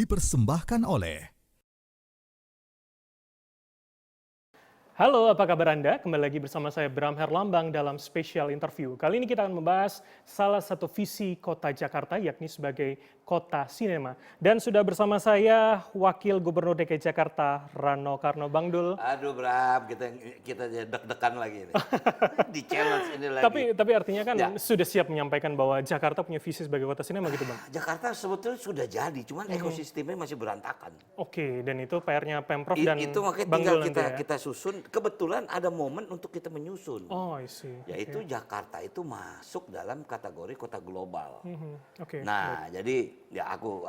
dipersembahkan oleh Halo, apa kabar Anda? Kembali lagi bersama saya Bram Herlambang dalam spesial interview. Kali ini kita akan membahas salah satu visi kota Jakarta, yakni sebagai kota sinema. Dan sudah bersama saya Wakil Gubernur DKI Jakarta, Rano Karno. Bang Dul. Aduh Bram, kita deg-degan lagi nih. Di challenge ini lagi. Tapi artinya kan Ya. sudah siap menyampaikan bahwa Jakarta punya visi sebagai kota sinema gitu Bang? Jakarta sebetulnya sudah jadi, cuman ekosistemnya masih berantakan. Oke, dan itu PR-nya Pemprov dan Itu makanya Bang tinggal Dul nanti ya? kita susun. Kebetulan ada momen untuk kita menyusun. Oh, I see. Yaitu Jakarta itu masuk dalam kategori kota global. Oke. Nah, jadi ya aku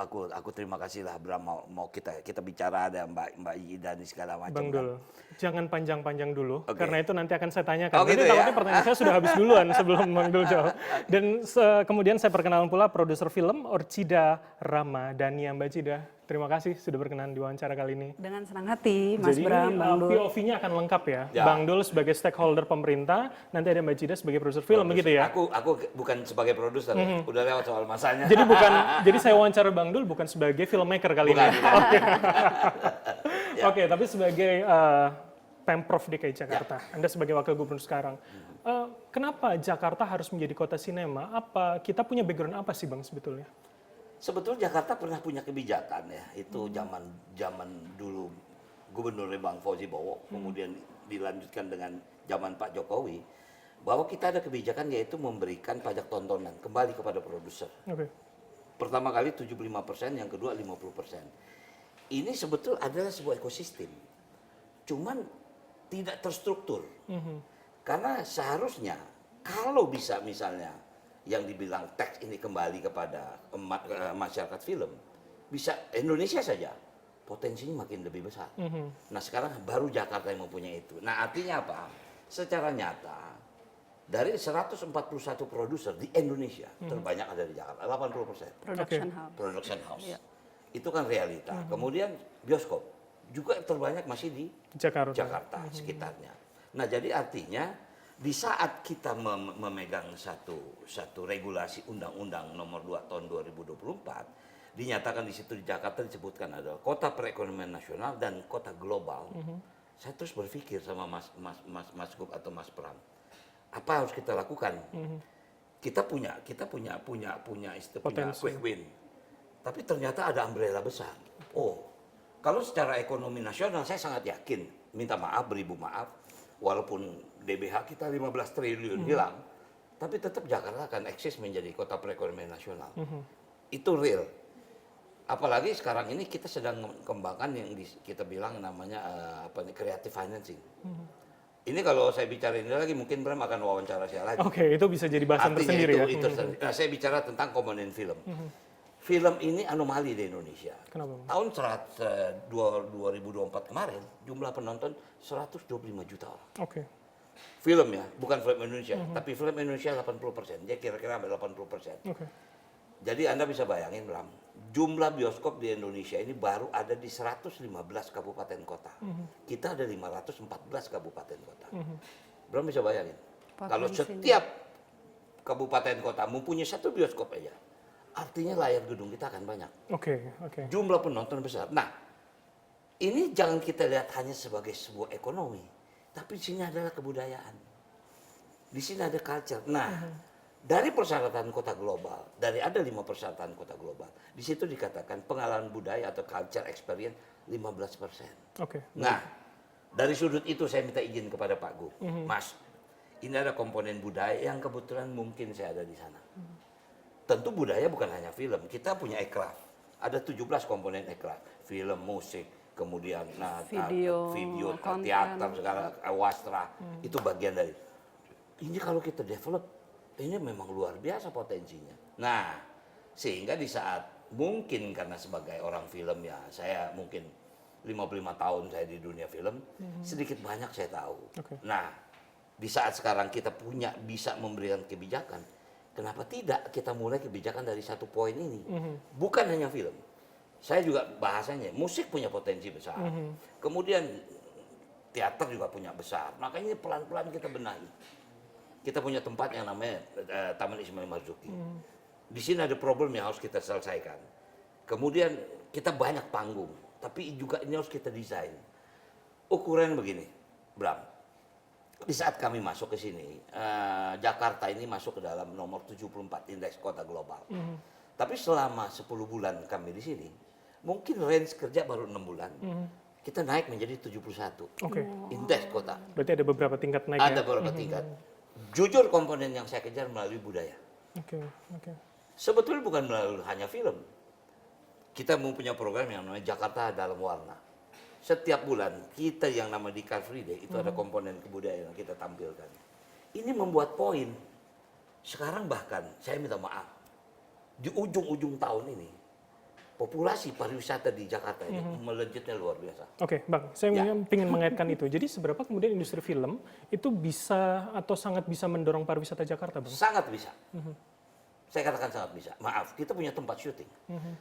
terima kasih lah Bram mau kita bicara, ada Mbak Ida dan segala macam. Bang Dul, jangan panjang-panjang dulu, Oke. karena itu nanti akan saya tanyakan. Oh, Nanti gitu ya? takutnya pertanyaan saya sudah habis duluan sebelum Bang Dul jawab. Dan kemudian saya perkenalan pula produser film Orchida Ramadhania. Mbak Cida, terima kasih sudah berkenan di wawancara kali ini. Dengan senang hati, Mas Jadi Bram, ini Bang Dul. POV-nya akan lengkap ya. Ya. Bang Dul sebagai stakeholder pemerintah, nanti ada Mbak Cida sebagai produser film, begitu ya? Aku bukan sebagai produser, udah lewat soal masanya. Jadi saya wawancara Bang Dul bukan sebagai filmmaker kali Bukan, ini. bukan. Oke, tapi sebagai Pemprov DKI Jakarta, Anda sebagai wakil gubernur sekarang, kenapa Jakarta harus menjadi kota sinema? Apa kita punya background apa sih Bang sebetulnya? Sebetulnya Jakarta pernah punya kebijakan ya, itu zaman dulu Gubernurnya Bang Fauzi Bowo, kemudian dilanjutkan dengan zaman Pak Jokowi, bahwa kita ada kebijakan yaitu memberikan pajak tontonan kembali kepada produser. Oke. Pertama kali 75%, yang kedua 50%. Ini sebetulnya adalah sebuah ekosistem, cuman tidak terstruktur. Karena seharusnya kalau bisa misalnya yang dibilang teks ini kembali kepada masyarakat film, bisa Indonesia saja potensinya makin lebih besar. Nah sekarang baru Jakarta yang mempunyai itu. Nah artinya apa? Secara nyata dari 141 produser di Indonesia terbanyak ada di Jakarta, 80%. Production House. Production house. Iya. Itu kan realita. Kemudian bioskop juga terbanyak masih di Jakarta sekitarnya. Nah jadi artinya di saat kita memegang satu regulasi Undang-Undang Nomor 2 Tahun 2024, dinyatakan di situ di Jakarta disebutkan adalah kota perekonomian nasional dan kota global. Saya terus berpikir sama Mas Gub atau Mas Pram, apa harus kita lakukan? Kita punya quick win, tapi ternyata ada umbrella besar. Oh, kalau secara ekonomi nasional saya sangat yakin, minta maaf beribu maaf, walaupun DBH kita 15 triliun hilang, tapi tetap Jakarta akan eksis menjadi kota perekonomian nasional. Itu real. Apalagi sekarang ini kita sedang mengembangkan yang kita bilang namanya creative financing. Ini kalau saya bicara ini lagi mungkin Bram akan wawancara saya lagi. Oke, itu bisa jadi bahasan Artinya tersendiri ya. itu nah, saya bicara tentang komponen film. Film ini anomali di Indonesia. Kenapa, Bang? Tahun 2024 kemarin jumlah penonton 125 juta orang. Oke. Film ya, bukan film Indonesia, tapi film Indonesia 80%. Dia kira-kira 80%. Oke. Jadi Anda bisa bayangin Bram, jumlah bioskop di Indonesia ini baru ada di 115 kabupaten kota. Kita ada 514 kabupaten kota. Bram bisa bayangin, kalau setiap kabupaten kota mempunyai satu bioskop aja, artinya layar gedung kita akan banyak. Oke. Jumlah penonton besar. Nah, ini jangan kita lihat hanya sebagai sebuah ekonomi, tapi di sini adalah kebudayaan. Di sini ada culture. Nah, dari persyaratan kota global, dari ada 5 persyaratan kota global, di situ dikatakan pengalaman budaya atau culture experience 15%. Oke. Nah, dari sudut itu saya minta izin kepada Pak Gub, Mas, ini ada komponen budaya yang kebetulan mungkin saya ada di sana. Tentu budaya bukan hanya film, kita punya aircraft. Ada 17 komponen aircraft, film, musik, kemudian video, konten, teater, segala wastra, itu bagian dari. Ini kalau kita develop, ini memang luar biasa potensinya. Nah, sehingga di saat mungkin karena sebagai orang film ya, saya mungkin 55 tahun saya di dunia film, sedikit banyak saya tahu. Nah, di saat sekarang kita bisa memberikan kebijakan, kenapa tidak kita mulai kebijakan dari satu poin ini? Bukan hanya film. Saya juga bahasanya, musik punya potensi besar. Kemudian teater juga punya besar. Makanya pelan-pelan kita benahi. Kita punya tempat yang namanya Taman Ismail Marzuki. Di sini ada problem yang harus kita selesaikan. Kemudian kita banyak panggung, tapi juga ini harus kita desain. Ukuran begini, Bram. Di saat kami masuk ke sini, Jakarta ini masuk ke dalam nomor 74 indeks kota global. Tapi selama 10 bulan kami di sini, mungkin range kerja baru 6 bulan. Kita naik menjadi 71 indeks kota. Berarti ada beberapa tingkat naik Ada ya? beberapa tingkat. Jujur komponen yang saya kejar melalui budaya. Oke. Sebetulnya bukan melalui hanya film. Kita mau punya program yang namanya Jakarta Dalam Warna. Setiap bulan kita yang nama di Car Free Day itu ada komponen kebudayaan yang kita tampilkan. Ini membuat poin. Sekarang bahkan saya minta maaf. Di ujung-ujung tahun ini populasi pariwisata di Jakarta ini melejitnya luar biasa. Oke, Bang, saya ingin mengaitkan itu. Jadi seberapa kemudian industri film itu bisa atau sangat bisa mendorong pariwisata Jakarta, Bang? Sangat bisa. Saya katakan sangat bisa. Maaf, kita punya tempat syuting.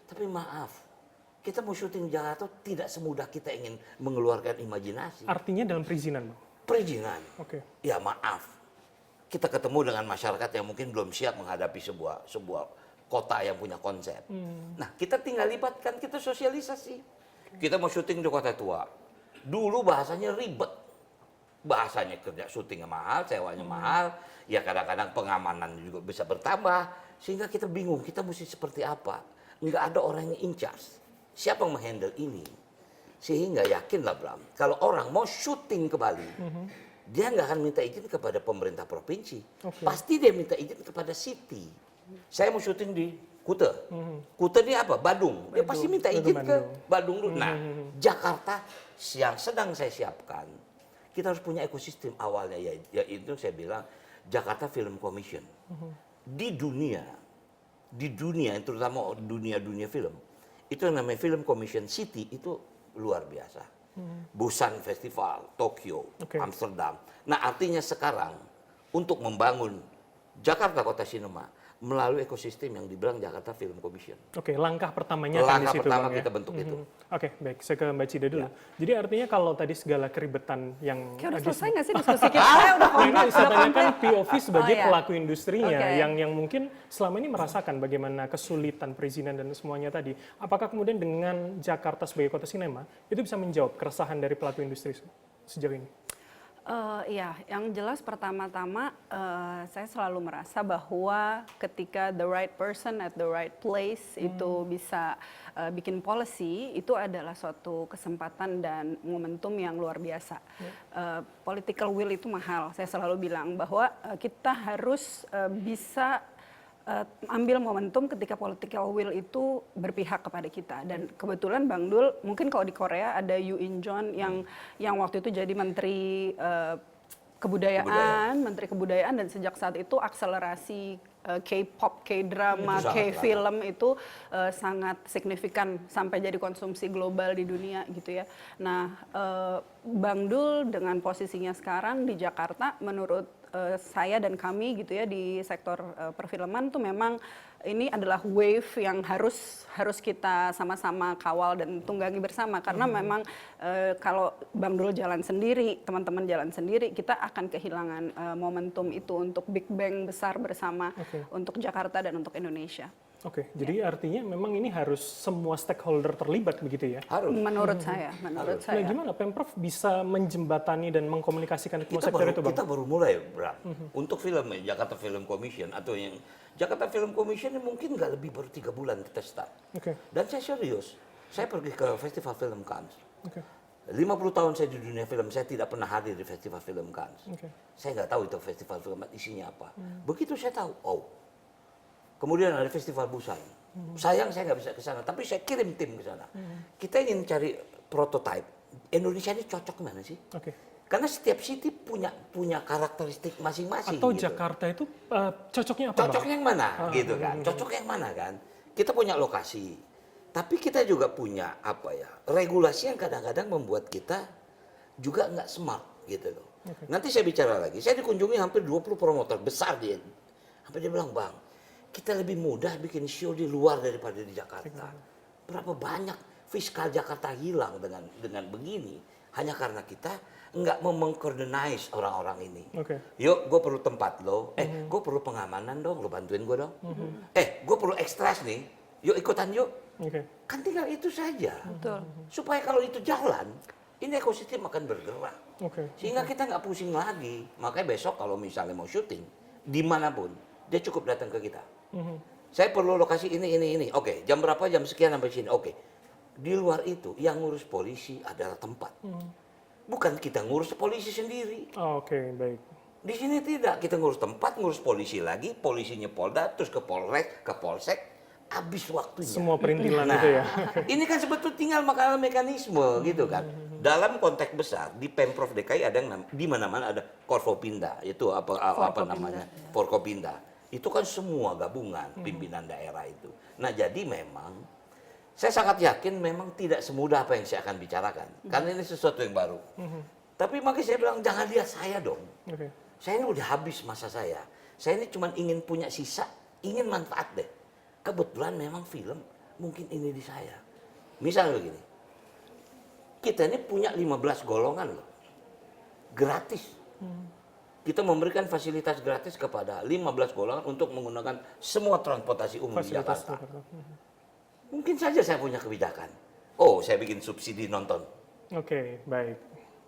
Tapi maaf, kita mau syuting di Jakarta tidak semudah kita ingin mengeluarkan imajinasi. Artinya dalam perizinan, Bang? Perizinan. Oke. Ya maaf, kita ketemu dengan masyarakat yang mungkin belum siap menghadapi sebuah kota yang punya konsep. Nah, kita tinggal libatkan, kita sosialisasi. Kita mau syuting di kota tua. Dulu bahasanya ribet. Bahasanya kerja syutingnya mahal, sewanya mahal. Ya kadang-kadang pengamanan juga bisa bertambah. Sehingga kita bingung, kita mesti seperti apa. Nggak ada orang yang in charge. Siapa yang menghandle ini? Sehingga yakinlah Bram, kalau orang mau syuting ke Bali, dia nggak akan minta izin kepada pemerintah provinsi. Pasti dia minta izin kepada city. Saya mau syuting di Kuta. Kuta ini apa? Badung. Dia pasti minta izin ke Badung dulu. Nah, Jakarta yang sedang saya siapkan, kita harus punya ekosistem awalnya, yaitu saya bilang Jakarta Film Commission. Di dunia, terutama dunia film, itu yang namanya Film Commission City itu luar biasa. Busan Festival, Tokyo, Amsterdam. Nah, artinya sekarang untuk membangun Jakarta Kota Sinema melalui ekosistem yang dibilang Jakarta Film Commission. Oke, langkah pertamanya Langkah di situ, pertama Bang, kita ya? bentuk itu. Oke, baik. Saya ke Mbak Cida dulu. Jadi artinya kalau tadi segala keribetan yang Kayak udah Agis- selesai nggak sih diskusi kita? Saya udah Nah, ini saya tanyakan POV sebagai Oh, iya. pelaku industrinya Oke. yang mungkin selama ini merasakan bagaimana kesulitan perizinan dan semuanya tadi. Apakah kemudian dengan Jakarta sebagai kota sinema itu bisa menjawab keresahan dari pelaku industri sejauh ini? Iya, yang jelas pertama-tama saya selalu merasa bahwa ketika the right person at the right place itu bisa bikin policy, itu adalah suatu kesempatan dan momentum yang luar biasa. Political will itu mahal, saya selalu bilang bahwa kita harus bisa ambil momentum ketika political will itu berpihak kepada kita. Dan kebetulan Bang Dul, mungkin kalau di Korea ada Yoo In John yang waktu itu jadi menteri Menteri Kebudayaan, dan sejak saat itu akselerasi K-pop, K-drama, K-film itu sangat signifikan sampai jadi konsumsi global di dunia gitu ya. Nah, Bang Dul dengan posisinya sekarang di Jakarta, menurut saya dan kami gitu ya di sektor perfilman tuh memang ini adalah wave yang harus kita sama-sama kawal dan tunggangi bersama, karena memang kalau Bang Dul jalan sendiri, teman-teman jalan sendiri, kita akan kehilangan momentum itu untuk Big Bang besar bersama untuk Jakarta dan untuk Indonesia. Oke, jadi artinya memang ini harus semua stakeholder terlibat begitu ya? Harus. Menurut saya. Nah, gimana Pemprov bisa menjembatani dan mengkomunikasikan semua sektor itu, Bang? Kita baru mulai, Bram. Untuk film Jakarta Film Commission atau yang Jakarta Film Commission ini mungkin nggak lebih baru 3 bulan kita start. Dan saya serius, saya pergi ke Festival Film Cannes. 50 tahun saya di dunia film, saya tidak pernah hadir di Festival Film Cannes. Saya nggak tahu itu festival film isinya apa. Begitu saya tahu, kemudian ada Festival Busan. Sayang saya nggak bisa ke sana, tapi saya kirim tim ke sana. Kita ingin cari prototipe. Indonesia ini cocok mana sih? Karena setiap city punya karakteristik masing-masing. Atau gitu. Jakarta itu cocoknya apa, Cocok Bang? yang mana, gitu kan? Cocok yang mana kan? Kita punya lokasi, tapi kita juga punya regulasi yang kadang-kadang membuat kita juga nggak smart, gitu loh. Nanti saya bicara lagi. Saya dikunjungi hampir 20 promotor besar dia. Sampai dia bilang, Bang, kita lebih mudah bikin show di luar daripada di Jakarta. Berapa banyak fiskal Jakarta hilang dengan begini hanya karena kita nggak mengkoordinasi orang-orang ini. Yuk, gue perlu tempat lo. Gue perlu pengamanan dong, lo bantuin gue dong. Gue perlu ekstras nih. yuk ikutan yuk. Oke. Kan tinggal itu saja. Betul. Supaya kalau itu jalan, ini ekosistem akan bergerak. Oke. Sehingga kita nggak pusing lagi. Makanya besok kalau misalnya mau syuting, dimanapun, dia cukup datang ke kita. Saya perlu lokasi ini. Oke, jam berapa, jam sekian sampai sini. Oke. Di luar itu, yang ngurus polisi adalah tempat. Bukan kita ngurus polisi sendiri. Oh, oke, baik. Di sini tidak, kita ngurus tempat, ngurus polisi lagi, polisinya Polda, terus ke Polres, ke Polsek, habis waktunya. Semua perintilan Nah, itu ya. ini kan sebetulnya tinggal mekanisme gitu kan. Dalam konteks besar di Pemprov DKI ada yang di mana-mana ada Forkopimda, itu apa namanya? Forkopimda. Itu kan semua gabungan pimpinan daerah itu. Nah, jadi memang saya sangat yakin memang tidak semudah apa yang saya akan bicarakan. Karena ini sesuatu yang baru. Tapi makanya saya bilang jangan lihat saya dong. Oke. Saya ini udah habis masa saya. Saya ini cuma ingin punya sisa, ingin manfaat deh. Kebetulan memang film mungkin ini di saya. Misalnya begini, kita ini punya 15 golongan loh. Gratis. Kita memberikan fasilitas gratis kepada 15 golongan untuk menggunakan semua transportasi umum di Fasilitas Jakarta. Jakarta. Mungkin saja saya punya kebijakan. Oh, saya bikin subsidi nonton. Oke, baik.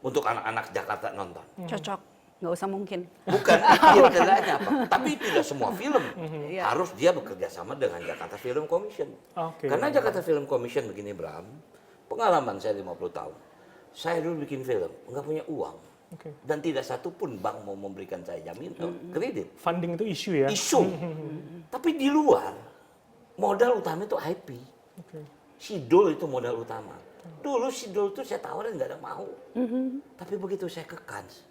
Untuk anak-anak Jakarta nonton. Cocok, nggak usah mungkin. Bukan pikir kendalanya apa. Tapi tidak semua film Iya. harus dia bekerja sama dengan Jakarta Film Commission. Oke. Karena Jakarta Film Commission begini Bram, pengalaman saya 50 tahun. Saya dulu bikin film, nggak punya uang. Oke. Dan tidak satu pun bank mau memberikan saya jaminan, kredit. Funding itu isu ya. Isu. Tapi di luar, modal utama itu IP. Oke. Sidul itu modal utama. Dulu Sidul itu saya tawarin nggak ada mau. Tapi begitu saya ke Cannes,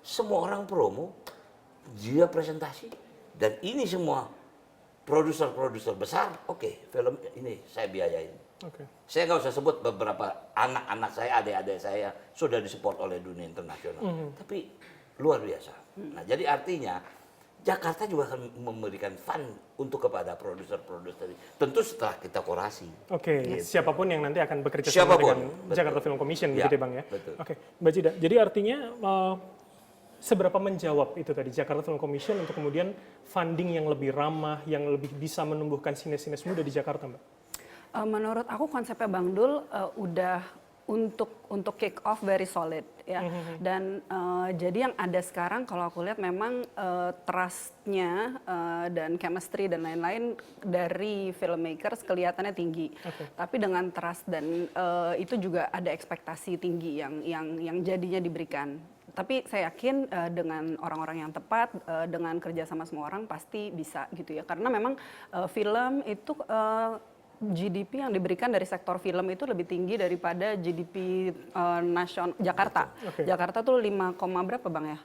semua orang promo, dia presentasi, dan ini semua produser-produser besar, oke, film ini saya biayain. Oke. Saya nggak usah sebut beberapa anak-anak saya, adik-adik saya sudah disupport oleh dunia internasional. Tapi luar biasa. Nah, jadi artinya Jakarta juga akan memberikan fund untuk kepada produser-produser. Tentu setelah kita kurasi. Oke, siapapun yang nanti akan bekerja sama Siapapun, dengan betul. Jakarta Film Commission, Ya, begitu ya Bang ya? betul. Oke, Mbak Cida, jadi artinya seberapa menjawab itu tadi Jakarta Film Commission untuk kemudian funding yang lebih ramah, yang lebih bisa menumbuhkan sines-sines muda di Jakarta, Mbak? Menurut aku konsepnya Bang Dul udah untuk kick off very solid ya. Dan jadi yang ada sekarang kalau aku lihat memang trustnya dan chemistry dan lain-lain dari filmmakers kelihatannya tinggi. Tapi dengan trust dan itu juga ada ekspektasi tinggi yang jadinya diberikan. Tapi saya yakin dengan orang-orang yang tepat, dengan kerja sama semua orang pasti bisa gitu ya. Karena memang film itu GDP yang diberikan dari sektor film itu lebih tinggi daripada GDP nasional Jakarta. Oke. Jakarta tuh 5, berapa Bang ya?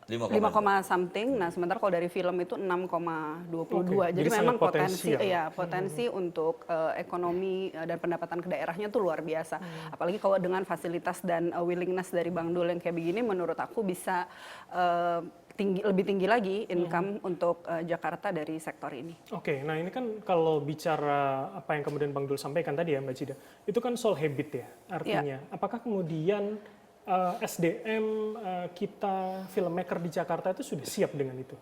5, something. Nah, sementara kalau dari film itu 6,22. Oke, Jadi jadi memang sangat potensial. potensi untuk ekonomi dan pendapatan ke daerahnya tuh luar biasa. Apalagi kalau dengan fasilitas dan willingness dari Bang Dul yang kayak begini, menurut aku bisa lebih tinggi lagi income untuk Jakarta dari sektor ini. Oke, nah ini kan kalau bicara apa yang kemudian Bang Dul sampaikan tadi ya Mbak Cida, itu kan soal habit ya artinya. Apakah kemudian SDM kita filmmaker di Jakarta itu sudah siap dengan itu?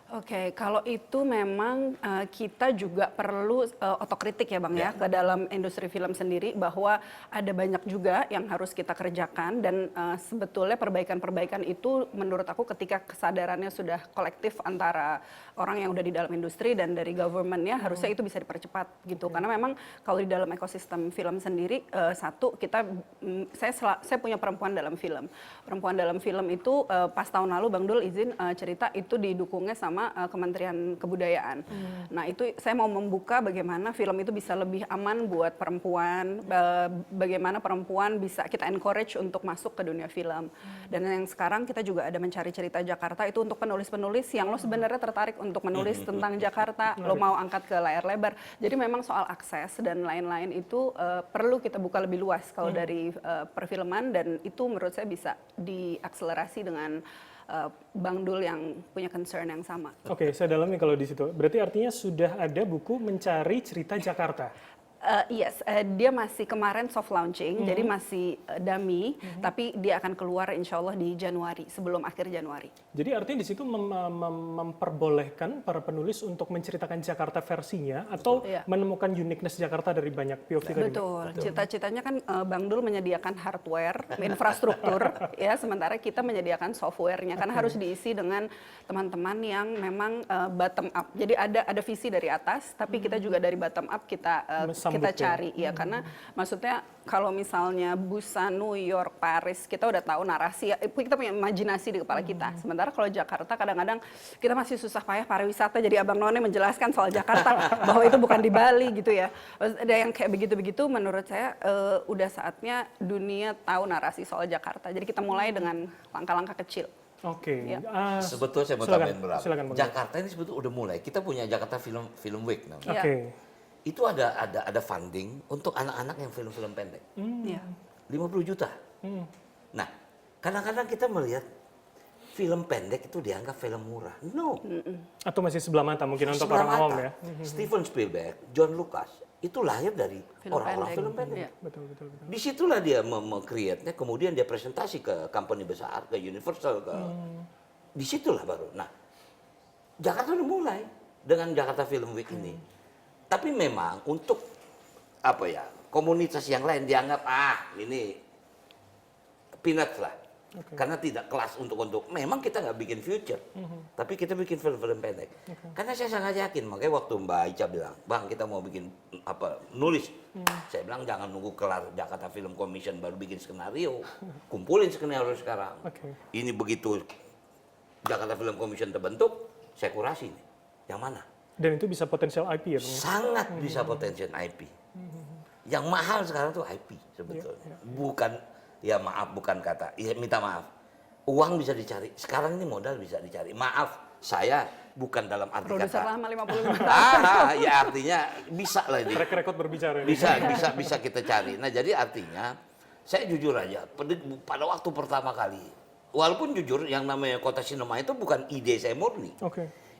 Oke, kalau itu memang kita juga perlu otokritik ya Bang ya ke dalam industri film sendiri bahwa ada banyak juga yang harus kita kerjakan dan sebetulnya perbaikan-perbaikan itu menurut aku ketika kesadarannya sudah kolektif antara orang yang udah di dalam industri dan dari government-nya harusnya itu bisa dipercepat gitu. Karena memang kalau di dalam ekosistem film sendiri satu saya punya perempuan dalam film. Perempuan dalam film itu pas tahun lalu Bang Dul izin cerita itu didukungnya sama Kementerian Kebudayaan. Nah itu saya mau membuka bagaimana film itu bisa lebih aman buat perempuan, bagaimana perempuan bisa kita encourage untuk masuk ke dunia film. Dan yang sekarang kita juga ada mencari cerita Jakarta itu untuk penulis-penulis yang lo sebenarnya tertarik untuk menulis tentang Jakarta, lo mau angkat ke layar lebar. Jadi memang soal akses dan lain-lain itu perlu kita buka lebih luas kalau dari perfilman dan itu menurut saya bisa diakselerasi dengan Bang Dul yang punya concern yang sama. Oke, saya dalami kalau di situ. Berarti artinya sudah ada buku mencari cerita Jakarta. Yes, dia masih kemarin soft launching, jadi masih dummy, tapi dia akan keluar insya Allah di Januari, sebelum akhir Januari. Jadi artinya di situ memperbolehkan para penulis untuk menceritakan Jakarta versinya atau Iya. menemukan uniqueness Jakarta dari banyak POV tadi. Betul, cita-citanya kan Bang Dul menyediakan hardware, infrastruktur, ya, sementara kita menyediakan softwarenya, karena harus diisi dengan teman-teman yang memang bottom up. Jadi ada visi dari atas, tapi kita juga dari bottom up kita Sambut cari, ya, karena maksudnya kalau misalnya Busan, New York, Paris, kita udah tahu narasi, kita punya imajinasi di kepala kita. Sementara kalau Jakarta kadang-kadang kita masih susah payah pariwisata, jadi Abang None menjelaskan soal Jakarta bahwa itu bukan di Bali gitu ya. Ada yang kayak begitu-begitu, menurut saya udah saatnya dunia tahu narasi soal Jakarta. Jadi kita mulai dengan langkah-langkah kecil. Oke. Ya. Sebetulnya saya mau Silakan, tambahin berapa. silakan, Bang. Jakarta ini sebetulnya udah mulai. Kita punya Jakarta Film Week namanya. Ya. Oke. Itu ada funding untuk anak-anak yang film-film pendek. Iya. 50 juta. Nah, kadang-kadang kita melihat film pendek itu dianggap film murah. No. Atau masih sebelah mata mungkin untuk Sebelah orang awam mata. ya. Steven Spielberg, John Lucas, itu lahir dari Film orang-orang pendek. film pendek. Iya. Betul, betul, betul. Disitulah dia meng-create-nya, kemudian dia presentasi ke company besar, ke Universal, ke disitulah baru. Nah, Jakarta udah mulai dengan Jakarta Film Week ini. Tapi memang untuk apa ya, komunitas yang lain dianggap ini peanuts lah. Karena tidak kelas untuk memang kita nggak bikin future, tapi kita bikin film-film pendek. Karena saya sangat yakin, makanya waktu Mbak Ica bilang, Bang kita mau bikin nulis, saya bilang jangan nunggu kelar Jakarta Film Commission baru bikin skenario, kumpulin skenario sekarang. Oke. Ini begitu Jakarta Film Commission terbentuk, saya kurasi nih, yang mana? Dan itu bisa potensial IP ya, Bang? Sangat bisa potensial IP. Yang mahal sekarang tuh IP sebetulnya. Bukan, ya maaf, bukan kata, ya minta maaf. Uang bisa dicari, sekarang ini modal bisa dicari. Maaf, saya bukan dalam arti Produser kata. lama 50 tahun. Ya artinya bisa lah ini. Track record berbicara. ini. Bisa kita cari. Nah jadi artinya, saya jujur aja, pada waktu pertama kali, walaupun jujur yang namanya Kota Sinema itu bukan ide saya murni. Oke.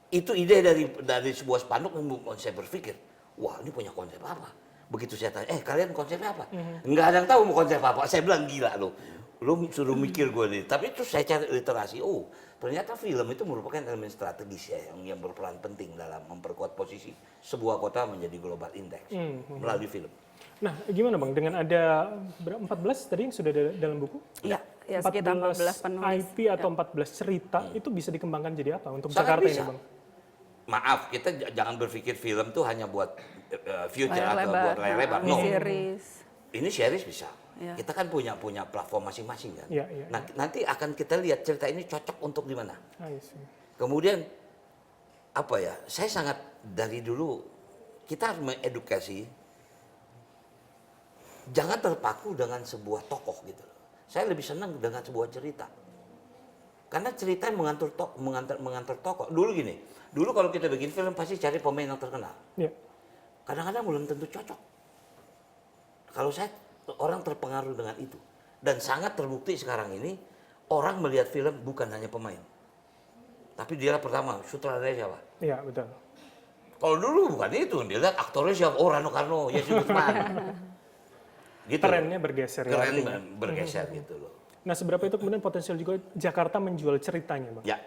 Itu ide dari sebuah spanduk yang saya berpikir, wah ini punya konsep apa? Begitu saya tanya, kalian konsepnya apa? Nggak ada yang tahu mau konsep apa. Saya bilang gila lo suruh mikir gue nih. Tapi itu saya cari literasi, ternyata film itu merupakan elemen strategis ya yang berperan penting dalam memperkuat posisi sebuah kota menjadi global index melalui film. Nah, gimana Bang dengan ada 14 tadi yang sudah ada dalam buku? Iya, ya, sekitar 14 penulis. IP atau 14 cerita itu bisa dikembangkan jadi apa untuk Sangat Jakarta bisa. ini, Bang? Maaf, kita jangan berpikir film tuh hanya buat future Layar atau lebar, buat layar lebar. No. series. Ini series bisa. Ya. Kita kan punya platform masing-masing kan. Iya, iya, Nah, nanti akan kita lihat cerita ini cocok untuk di mana. I see. Kemudian apa ya? Saya sangat dari dulu kita harus mengedukasi. Jangan terpaku dengan sebuah tokoh gitu. Saya lebih senang dengan sebuah cerita. Karena cerita yang mengantar tokoh. Dulu gini, dulu kalau kita bikin film pasti cari pemain yang terkenal. Iya. Kadang-kadang belum tentu cocok. Kalau saya orang terpengaruh dengan itu. Dan sangat terbukti sekarang ini orang melihat film bukan hanya pemain. Tapi dia pertama, sutradara siapa? Iya, betul. Kalau dulu bukan itu, dia lihat aktornya siapa? Oh Rano Karno, Yesi Guzman. Gitu. Trennya bergeser ya. Keren artinya. bergeser gitu loh. Nah, seberapa itu kemudian potensial juga Jakarta menjual ceritanya, Bang? Ya,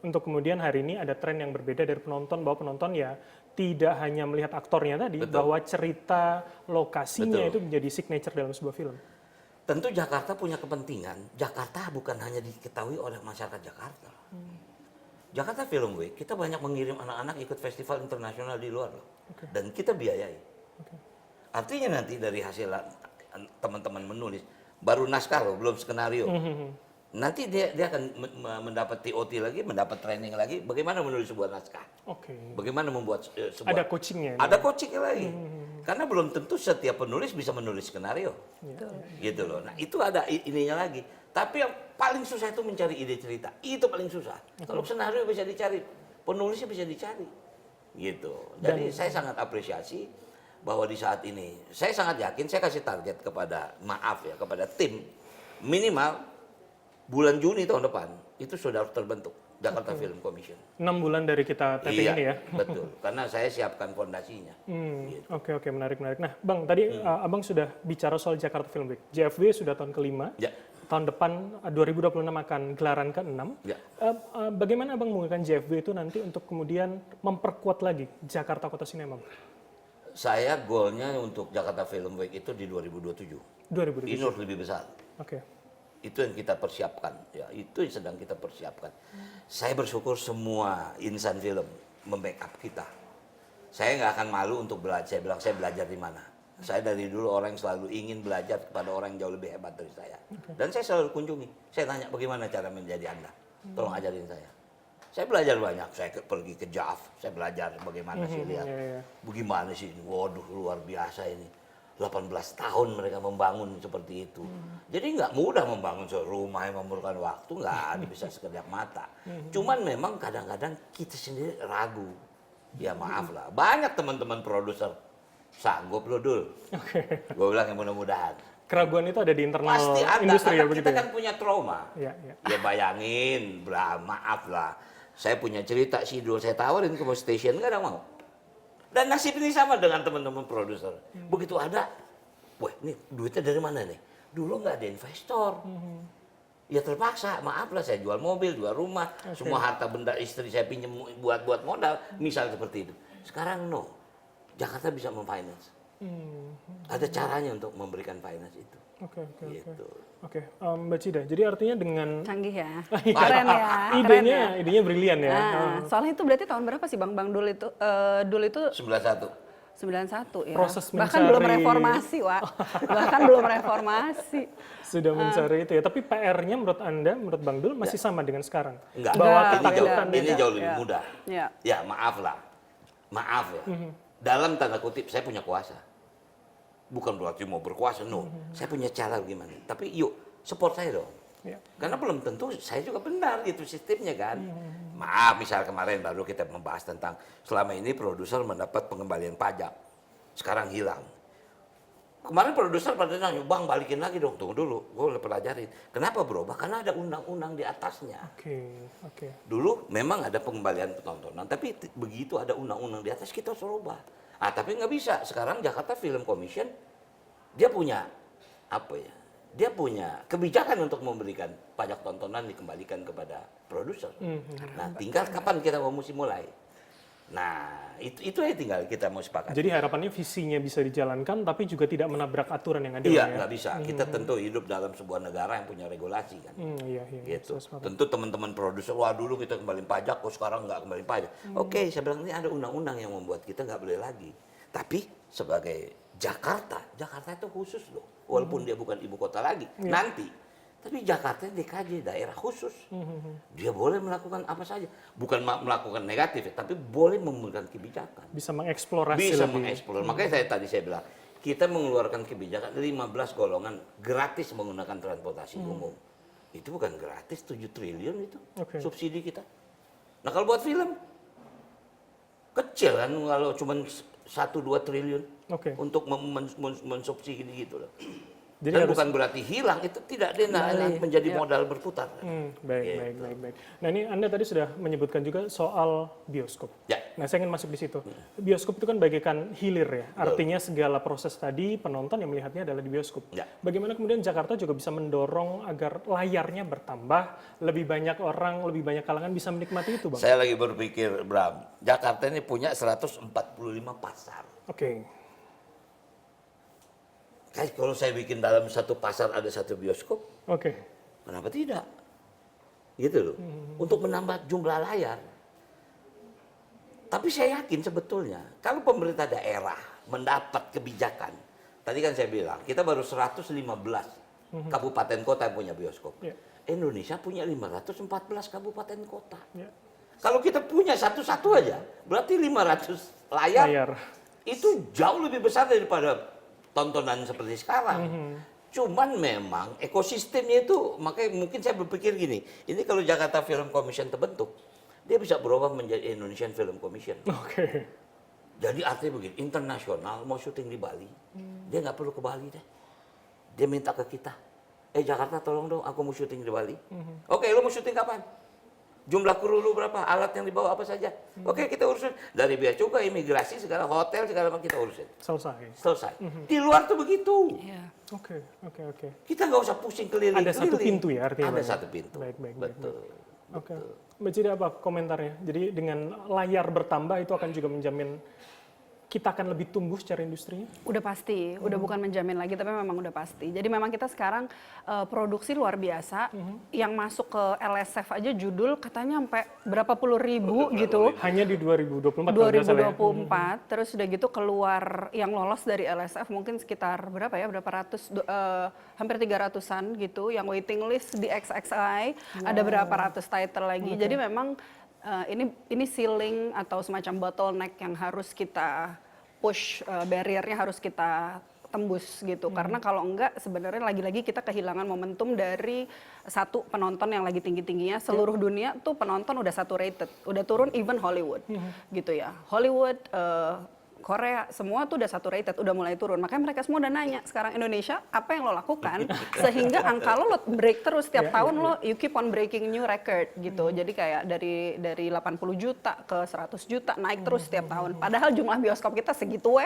Untuk kemudian hari ini ada tren yang berbeda dari penonton, bahwa penonton ya tidak hanya melihat aktornya tadi, Betul. bahwa cerita lokasinya Betul. itu menjadi signature dalam sebuah film. tentu Jakarta punya kepentingan. Jakarta bukan hanya diketahui oleh masyarakat Jakarta. Jakarta Film Week, kita banyak mengirim anak-anak ikut festival internasional di luar loh. Dan kita biayai. Artinya nanti dari hasil teman-teman menulis, baru naskah loh, belum skenario. Nanti dia akan mendapat TOT lagi, mendapat training lagi, bagaimana menulis sebuah naskah. Oke. Bagaimana membuat sebuah... Ada coachingnya. ini. Ada coachingnya lagi. Karena belum tentu setiap penulis bisa menulis skenario. Gitu loh. Nah itu ada ininya lagi. Tapi yang paling susah itu mencari ide cerita. Itu paling susah. Kalau skenario bisa dicari, penulisnya bisa dicari. Gitu. Jadi saya sangat apresiasi bahwa di saat ini, saya sangat yakin, saya kasih target kepada, kepada tim, minimal bulan Juni tahun depan, itu sudah terbentuk Jakarta Film Commission. 6 bulan dari kita taping Iya, ini ya. betul. Karena saya siapkan fondasinya. Gitu. Oke, menarik. Nah, Bang, tadi Abang sudah bicara soal Jakarta Film Week. JFW sudah tahun kelima. Ya. Tahun depan 2026 akan gelaran ke-6. Ya. Bagaimana Abang menggunakan JFW itu nanti untuk kemudian memperkuat lagi Jakarta Kota Sinema, Bang? Saya goalnya untuk Jakarta Film Week itu di 2027. 2027. Ini harus lebih besar. Oke. Itu yang kita persiapkan. Ya, itu yang sedang kita persiapkan. Saya bersyukur semua insan film membackup kita. Saya nggak akan malu untuk belajar. Saya bilang saya belajar di mana. Saya dari dulu orang yang selalu ingin belajar kepada orang yang jauh lebih hebat dari saya. Dan saya selalu kunjungi. Saya tanya bagaimana cara menjadi Anda. Tolong ajarin saya. Saya belajar banyak. Saya pergi ke JAF. Saya belajar bagaimana sih lihat. Bagaimana sih ini. Waduh luar biasa ini. 18 tahun mereka membangun seperti itu. Jadi nggak mudah membangun rumah yang memerlukan waktu. Nggak bisa sekedap mata. Cuman memang kadang-kadang kita sendiri ragu. Ya maaf lah. Banyak teman-teman produser sanggup lo Dul. Gue bilang yang mudah-mudahan. Keraguan itu ada di internal Pasti ada, industri ya karena begitu kita ya? kan punya trauma. Ya. Ya bayangin, maaf lah. Saya punya cerita sih dulu, saya tawarin ke station, nggak ada mau. Dan nasib ini sama dengan teman-teman produser. Begitu ada, wah ini duitnya dari mana nih? Dulu nggak ada investor. Ya terpaksa, maaf lah saya jual mobil, jual rumah, semua harta benda istri saya pinjam buat modal, misal seperti itu. Sekarang no. Jakarta bisa memfinance. Ada caranya untuk memberikan finance itu. Oke, Mbak Cida. Jadi artinya dengan Canggih ya, keren ya. idenya brilian ya. Nah, soalnya itu berarti tahun berapa sih Bang Dul itu? Dul itu 91. 91 ya. Proses Bahkan mencari- belum reformasi, Wak. Bahkan belum reformasi. Sudah mencari itu ya. Tapi PR-nya menurut Anda, menurut Bang Dul masih sama dengan sekarang? Enggak, Bahwa Enggak, ketakutan ini jauh lebih Ya. mudah. Ya. Ya maaf lah, maaf ya. Dalam tanda kutip saya punya kuasa. Bukan berarti mau berkuasa, no. Saya punya cara gimana. Tapi yuk, support saya dong. Ya. Karena belum tentu saya juga benar gitu sistemnya kan. Maaf, misal kemarin baru kita membahas tentang selama ini produser mendapat pengembalian pajak. Sekarang hilang. Kemarin produser pada nanya, Bang balikin lagi dong, tunggu dulu, gue udah pelajarin. Kenapa berubah? Karena ada undang-undang di atasnya. Oke. Dulu memang ada pengembalian penontonan, tapi begitu ada undang-undang di atas kita harus rubah. Tapi nggak bisa. Sekarang Jakarta Film Commission dia punya apa ya? Dia punya kebijakan untuk memberikan pajak tontonan dikembalikan kepada produser. Nah, tinggal kapan kita mau mesti mulai. Nah, itu ya tinggal kita mau sepakat. Jadi harapannya visinya bisa dijalankan, tapi juga tidak menabrak aturan yang ada. Iya, Bang, ya? nggak bisa. Kita tentu hidup dalam sebuah negara yang punya regulasi kan. Iya. Gitu. Saya sepakat. Tentu teman-teman produser, wah dulu kita kembali pajak, kok sekarang nggak kembali pajak. Oke, saya bilang ini ada undang-undang yang membuat kita nggak boleh lagi. Tapi sebagai Jakarta itu khusus loh. Walaupun dia bukan ibu kota lagi, nanti. Tapi Jakarta DKJ, daerah khusus. Dia boleh melakukan apa saja. Bukan melakukan negatif, tapi boleh memberikan kebijakan. Bisa mengeksplorasi Bisa lebih. mengeksplor. Makanya saya bilang, kita mengeluarkan kebijakan 15 golongan gratis menggunakan transportasi umum. Itu bukan gratis, 7 triliun itu subsidi kita. Nah kalau buat film, kecil kan kalau cuma 1-2 triliun untuk mensubsidi gitu loh. Jadi Dan bukan berarti hilang, itu tidak dia menjadi modal berputar. Baik. Nah ini Anda tadi sudah menyebutkan juga soal bioskop. Ya. Nah saya ingin masuk di situ. Bioskop itu kan bagaikan hilir ya. Artinya segala proses tadi penonton yang melihatnya adalah di bioskop. Ya. Bagaimana kemudian Jakarta juga bisa mendorong agar layarnya bertambah, lebih banyak orang, lebih banyak kalangan bisa menikmati itu, Bang? Saya lagi berpikir, Bram, Jakarta ini punya 145 pasar. Kayak kalau saya bikin dalam satu pasar ada satu bioskop, kenapa tidak? Gitu loh. Untuk menambah jumlah layar. Tapi saya yakin sebetulnya, kalau pemerintah daerah mendapat kebijakan, tadi kan saya bilang, kita baru 115 kabupaten kota yang punya bioskop. Indonesia punya 514 kabupaten kota. Kalau kita punya satu-satu aja, berarti 500 layar. Itu jauh lebih besar daripada tontonan seperti sekarang. Cuman memang ekosistemnya itu, makanya mungkin saya berpikir gini, ini kalau Jakarta Film Commission terbentuk, dia bisa berubah menjadi Indonesian Film Commission. Jadi artinya begini, internasional mau syuting di Bali, dia nggak perlu ke Bali deh. Dia minta ke kita, Jakarta tolong dong, aku mau syuting di Bali. Oke, lo mau syuting kapan? Jumlah kru lu berapa? Alat yang dibawa apa saja? Oke, kita urusin. Dari biaya cukai, imigrasi, segala hotel, segala macam kita urusin. Selesai. Di luar tuh begitu. Iya. Oke. Kita nggak usah pusing keliling. Ada satu pintu ya artinya. Ada Bang? satu pintu. Baik. Betul. Oke. Mbak Cida apa komentarnya? Jadi dengan layar bertambah itu akan juga menjamin kita akan lebih tumbuh secara industrinya? Udah pasti, udah bukan menjamin lagi, tapi memang udah pasti. Jadi memang kita sekarang produksi luar biasa, yang masuk ke LSF aja judul katanya sampai berapa puluh ribu gitu. Hanya di 2024 kalau nggak salah ya? 2024, terus udah gitu keluar yang lolos dari LSF mungkin sekitar berapa ya, berapa ratus, hampir 300-an gitu, yang waiting list di XXI, ada berapa ratus title lagi. Jadi memang ini ceiling atau semacam bottleneck yang harus kita push, barriernya harus kita tembus gitu. Karena kalau enggak sebenarnya lagi-lagi kita kehilangan momentum dari satu penonton yang lagi tinggi-tingginya. Seluruh dunia tuh penonton udah saturated, udah turun even Hollywood gitu ya. Hollywood, Korea, semua tuh udah saturated, udah mulai turun. Makanya mereka semua udah nanya, sekarang Indonesia, apa yang lo lakukan sehingga angka lo break terus setiap tahun lo, you keep on breaking new record gitu. Jadi kayak dari 80 juta ke 100 juta, naik terus setiap tahun. Padahal jumlah bioskop kita segitu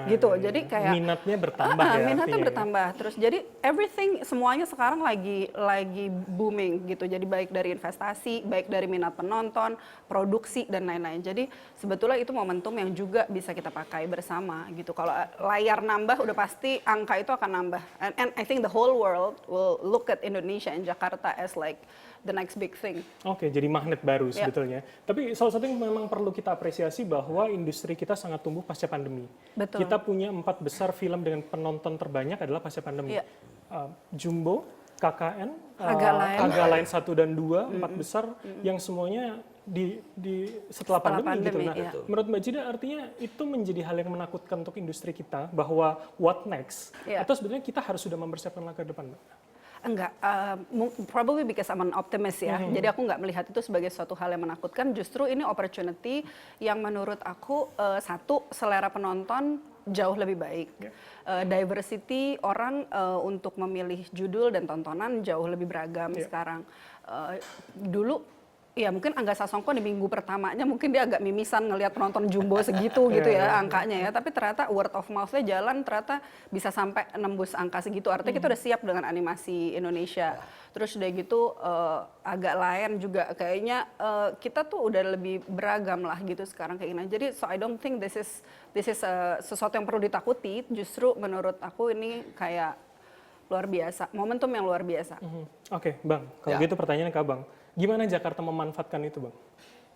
gitu. Jadi kayak minatnya bertambah ya. Minatnya bertambah. Terus jadi everything, semuanya sekarang lagi booming gitu. Jadi baik dari investasi, baik dari minat penonton, produksi, dan lain-lain. Jadi sebetulnya itu momentum yang juga bisa kita pakai bersama gitu. Kalau layar nambah udah pasti angka itu akan nambah. And I think the whole world will look at Indonesia and Jakarta as like the next big thing. Oke, jadi magnet baru sebetulnya. Tapi salah satu yang memang perlu kita apresiasi bahwa industri kita sangat tumbuh pasca pandemi. Betul. Kita punya 4 besar film dengan penonton terbanyak adalah pasca pandemi. Jumbo, KKN, Agak Lain 1 dan 2, 4 besar yang semuanya setelah pandemi gitu. Nah, menurut Mbak Cida artinya itu menjadi hal yang menakutkan untuk industri kita bahwa what next? Atau sebenarnya kita harus sudah mempersiapkan langkah depan, Mbak? Enggak, probably because I'm an optimist ya. Jadi aku nggak melihat itu sebagai suatu hal yang menakutkan. Justru ini opportunity yang menurut aku satu, selera penonton jauh lebih baik. Diversity orang untuk memilih judul dan tontonan jauh lebih beragam sekarang. Dulu ya mungkin Angga Sasongko di minggu pertamanya mungkin dia agak mimisan ngelihat penonton Jumbo segitu gitu ya angkanya ya. Tapi ternyata word of mouth-nya jalan, ternyata bisa sampai nembus angka segitu. Artinya kita udah siap dengan animasi Indonesia. Terus udah gitu Agak Lain juga kayaknya kita tuh udah lebih beragam lah gitu sekarang keinginan. Jadi so I don't think this is sesuatu yang perlu ditakuti. Justru menurut aku ini kayak luar biasa, momentum yang luar biasa. Oke, Bang. Kalau gitu pertanyaan ke Abang. Gimana Jakarta memanfaatkan itu, Bang?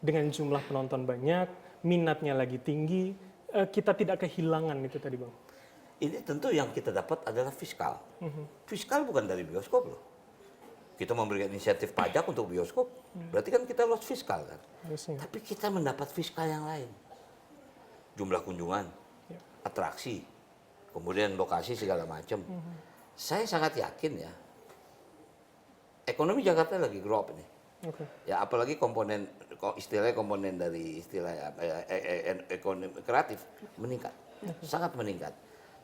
Dengan jumlah penonton banyak, minatnya lagi tinggi, kita tidak kehilangan itu tadi, Bang. Ini tentu yang kita dapat adalah fiskal. Fiskal bukan dari bioskop loh. Kita memberikan insentif pajak untuk bioskop, berarti kan kita loss fiskal kan. Tapi kita mendapat fiskal yang lain. Jumlah kunjungan, atraksi, kemudian lokasi segala macam. Saya sangat yakin ya, ekonomi Jakarta lagi grow up nih. Ya apalagi istilahnya komponen dari istilah ekonomi kreatif meningkat, sangat meningkat.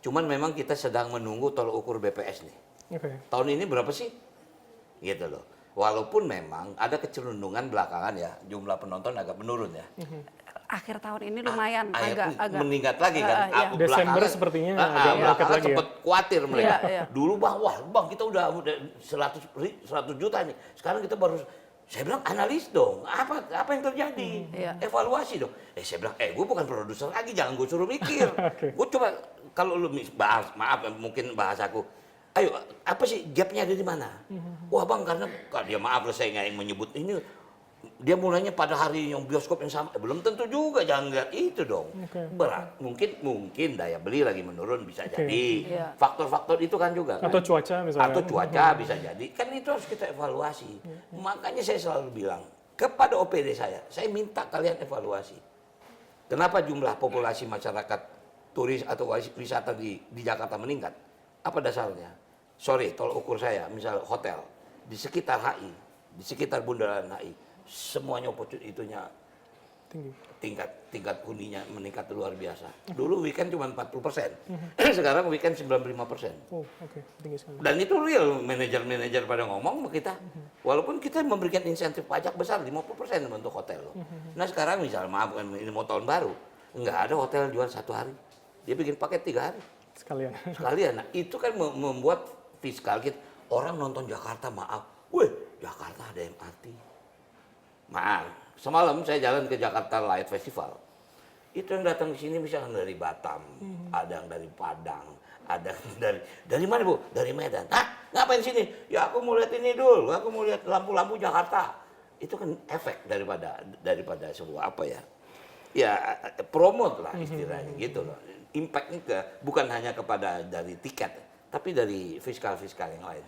Cuman memang kita sedang menunggu tolak ukur BPS nih. Tahun ini berapa sih? Gitu loh. Walaupun memang ada kecenderungan belakangan ya jumlah penonton agak menurun ya. Akhir tahun ini lumayan agak meningkat lagi kan. Desember sepertinya agak meningkat lagi. Sempat khawatir mereka. Dulu bang kita udah 100 juta nih. Sekarang kita baru, saya bilang analis dong, apa yang terjadi? Evaluasi dong. Saya bilang, gue bukan produser lagi, jangan gue suruh mikir. Gue coba, kalau lu bahas, maaf mungkin bahasaku, ayo apa sih gapnya ada di mana? Wah bang, karena dia maaf lah saya nggak menyebut ini, dia mulainya pada hari yang bioskop yang sama, belum tentu juga, jangan lihat itu dong. Berat, mungkin daya beli lagi menurun bisa jadi, faktor-faktor itu kan juga. Atau kan? Cuaca misalnya. Atau cuaca bisa jadi, kan itu harus kita evaluasi. Makanya saya selalu bilang kepada OPD saya minta kalian evaluasi. Kenapa jumlah populasi masyarakat turis atau wisata di Jakarta meningkat? Apa dasarnya? Sorry, tolak ukur saya, misal hotel di sekitar HI, di sekitar Bundaran HI, semuanya itunya tinggi. tingkat huninya meningkat luar biasa. Dulu weekend cuma 40%, sekarang weekend 95%. Oh, oke, tinggi sekali. Dan itu real, manajer-manajer pada ngomong sama kita. Walaupun kita memberikan insentif pajak besar 50% untuk hotel loh. Nah sekarang misalnya, maaf ini mau tahun baru, nggak ada hotel jual 1 hari. Dia bikin paket 3 hari. Sekalian. Nah itu kan membuat fiskal kita. Orang nonton Jakarta, maaf. Wih, Jakarta ada MRT. Maaf, semalam saya jalan ke Jakarta Light Festival. Itu yang datang ke sini misalnya dari Batam, ada yang dari Padang, ada yang dari mana Bu? Dari Medan. Hah? Ngapain sini? Ya aku mau lihat ini dulu, aku mau lihat lampu-lampu Jakarta. Itu kan efek daripada sebuah apa ya? Ya promote lah istilahnya gitu loh. Impact-nya bukan hanya kepada dari tiket, tapi dari fiskal yang lain.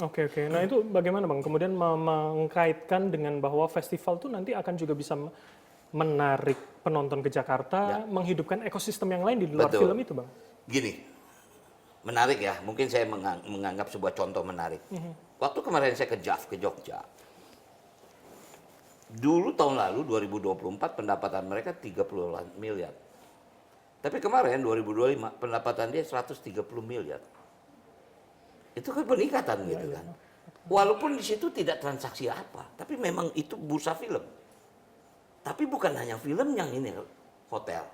Oke. Nah itu bagaimana Bang? Kemudian mengkaitkan dengan bahwa festival itu nanti akan juga bisa menarik penonton ke Jakarta, menghidupkan ekosistem yang lain di luar film itu Bang? Gini, menarik ya. Mungkin saya menganggap sebuah contoh menarik. Waktu kemarin saya ke JAF, ke Jogja. Dulu tahun lalu 2024 pendapatan mereka 30 miliar. Tapi kemarin 2025 pendapatan dia 130 miliar. Itu kan peningkatan gitu kan. Walaupun di situ tidak transaksi apa, tapi memang itu bursa film. Tapi bukan hanya film yang ini, hotel,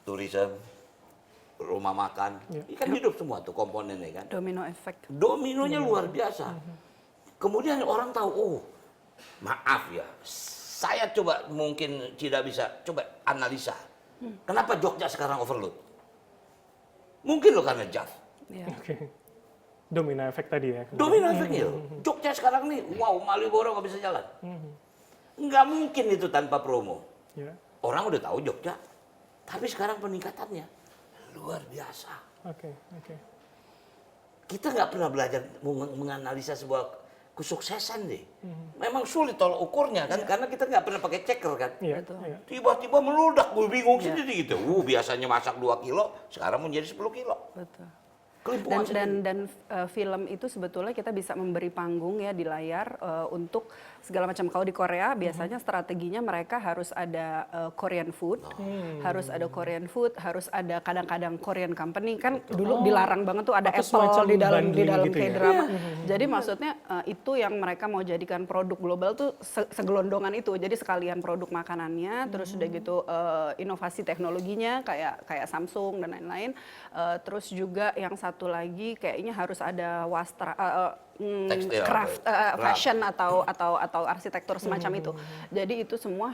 tourism, rumah makan, kan hidup semua tuh komponennya kan. Domino effect. Dominonya luar biasa. Kemudian orang tahu, oh maaf ya, saya coba mungkin tidak bisa, coba analisa. Kenapa Jogja sekarang overload? Mungkin loh karena JAF. Oke. Domino efek tadi ya. Domino efeknya loh. Jogja sekarang nih, wow Malioboro nggak bisa jalan. Nggak mungkin itu tanpa promo. Orang udah tahu Jogja, tapi sekarang peningkatannya luar biasa. Oke. Kita nggak pernah belajar menganalisa sebuah kesuksesan deh. Memang sulit tolak ukurnya kan, karena kita nggak pernah pakai checker kan. Tiba-tiba meludak, gue bingung sendiri gitu. Biasanya masak 2 kilo, sekarang menjadi 10 kilo. Betul. Dan film itu sebetulnya kita bisa memberi panggung ya di layar untuk segala macam. Kalau di Korea biasanya strateginya mereka harus ada Korean food, harus ada kadang-kadang Korean company kan dulu dilarang banget tuh ada Apple di dalam gitu K-drama. Jadi maksudnya itu yang mereka mau jadikan produk global tuh segelondongan itu. Jadi sekalian produk makanannya, terus udah gitu inovasi teknologinya kayak Samsung dan lain-lain. Terus juga yang satu lagi kayaknya harus ada wastra craft fashion atau arsitektur semacam itu. Jadi itu semua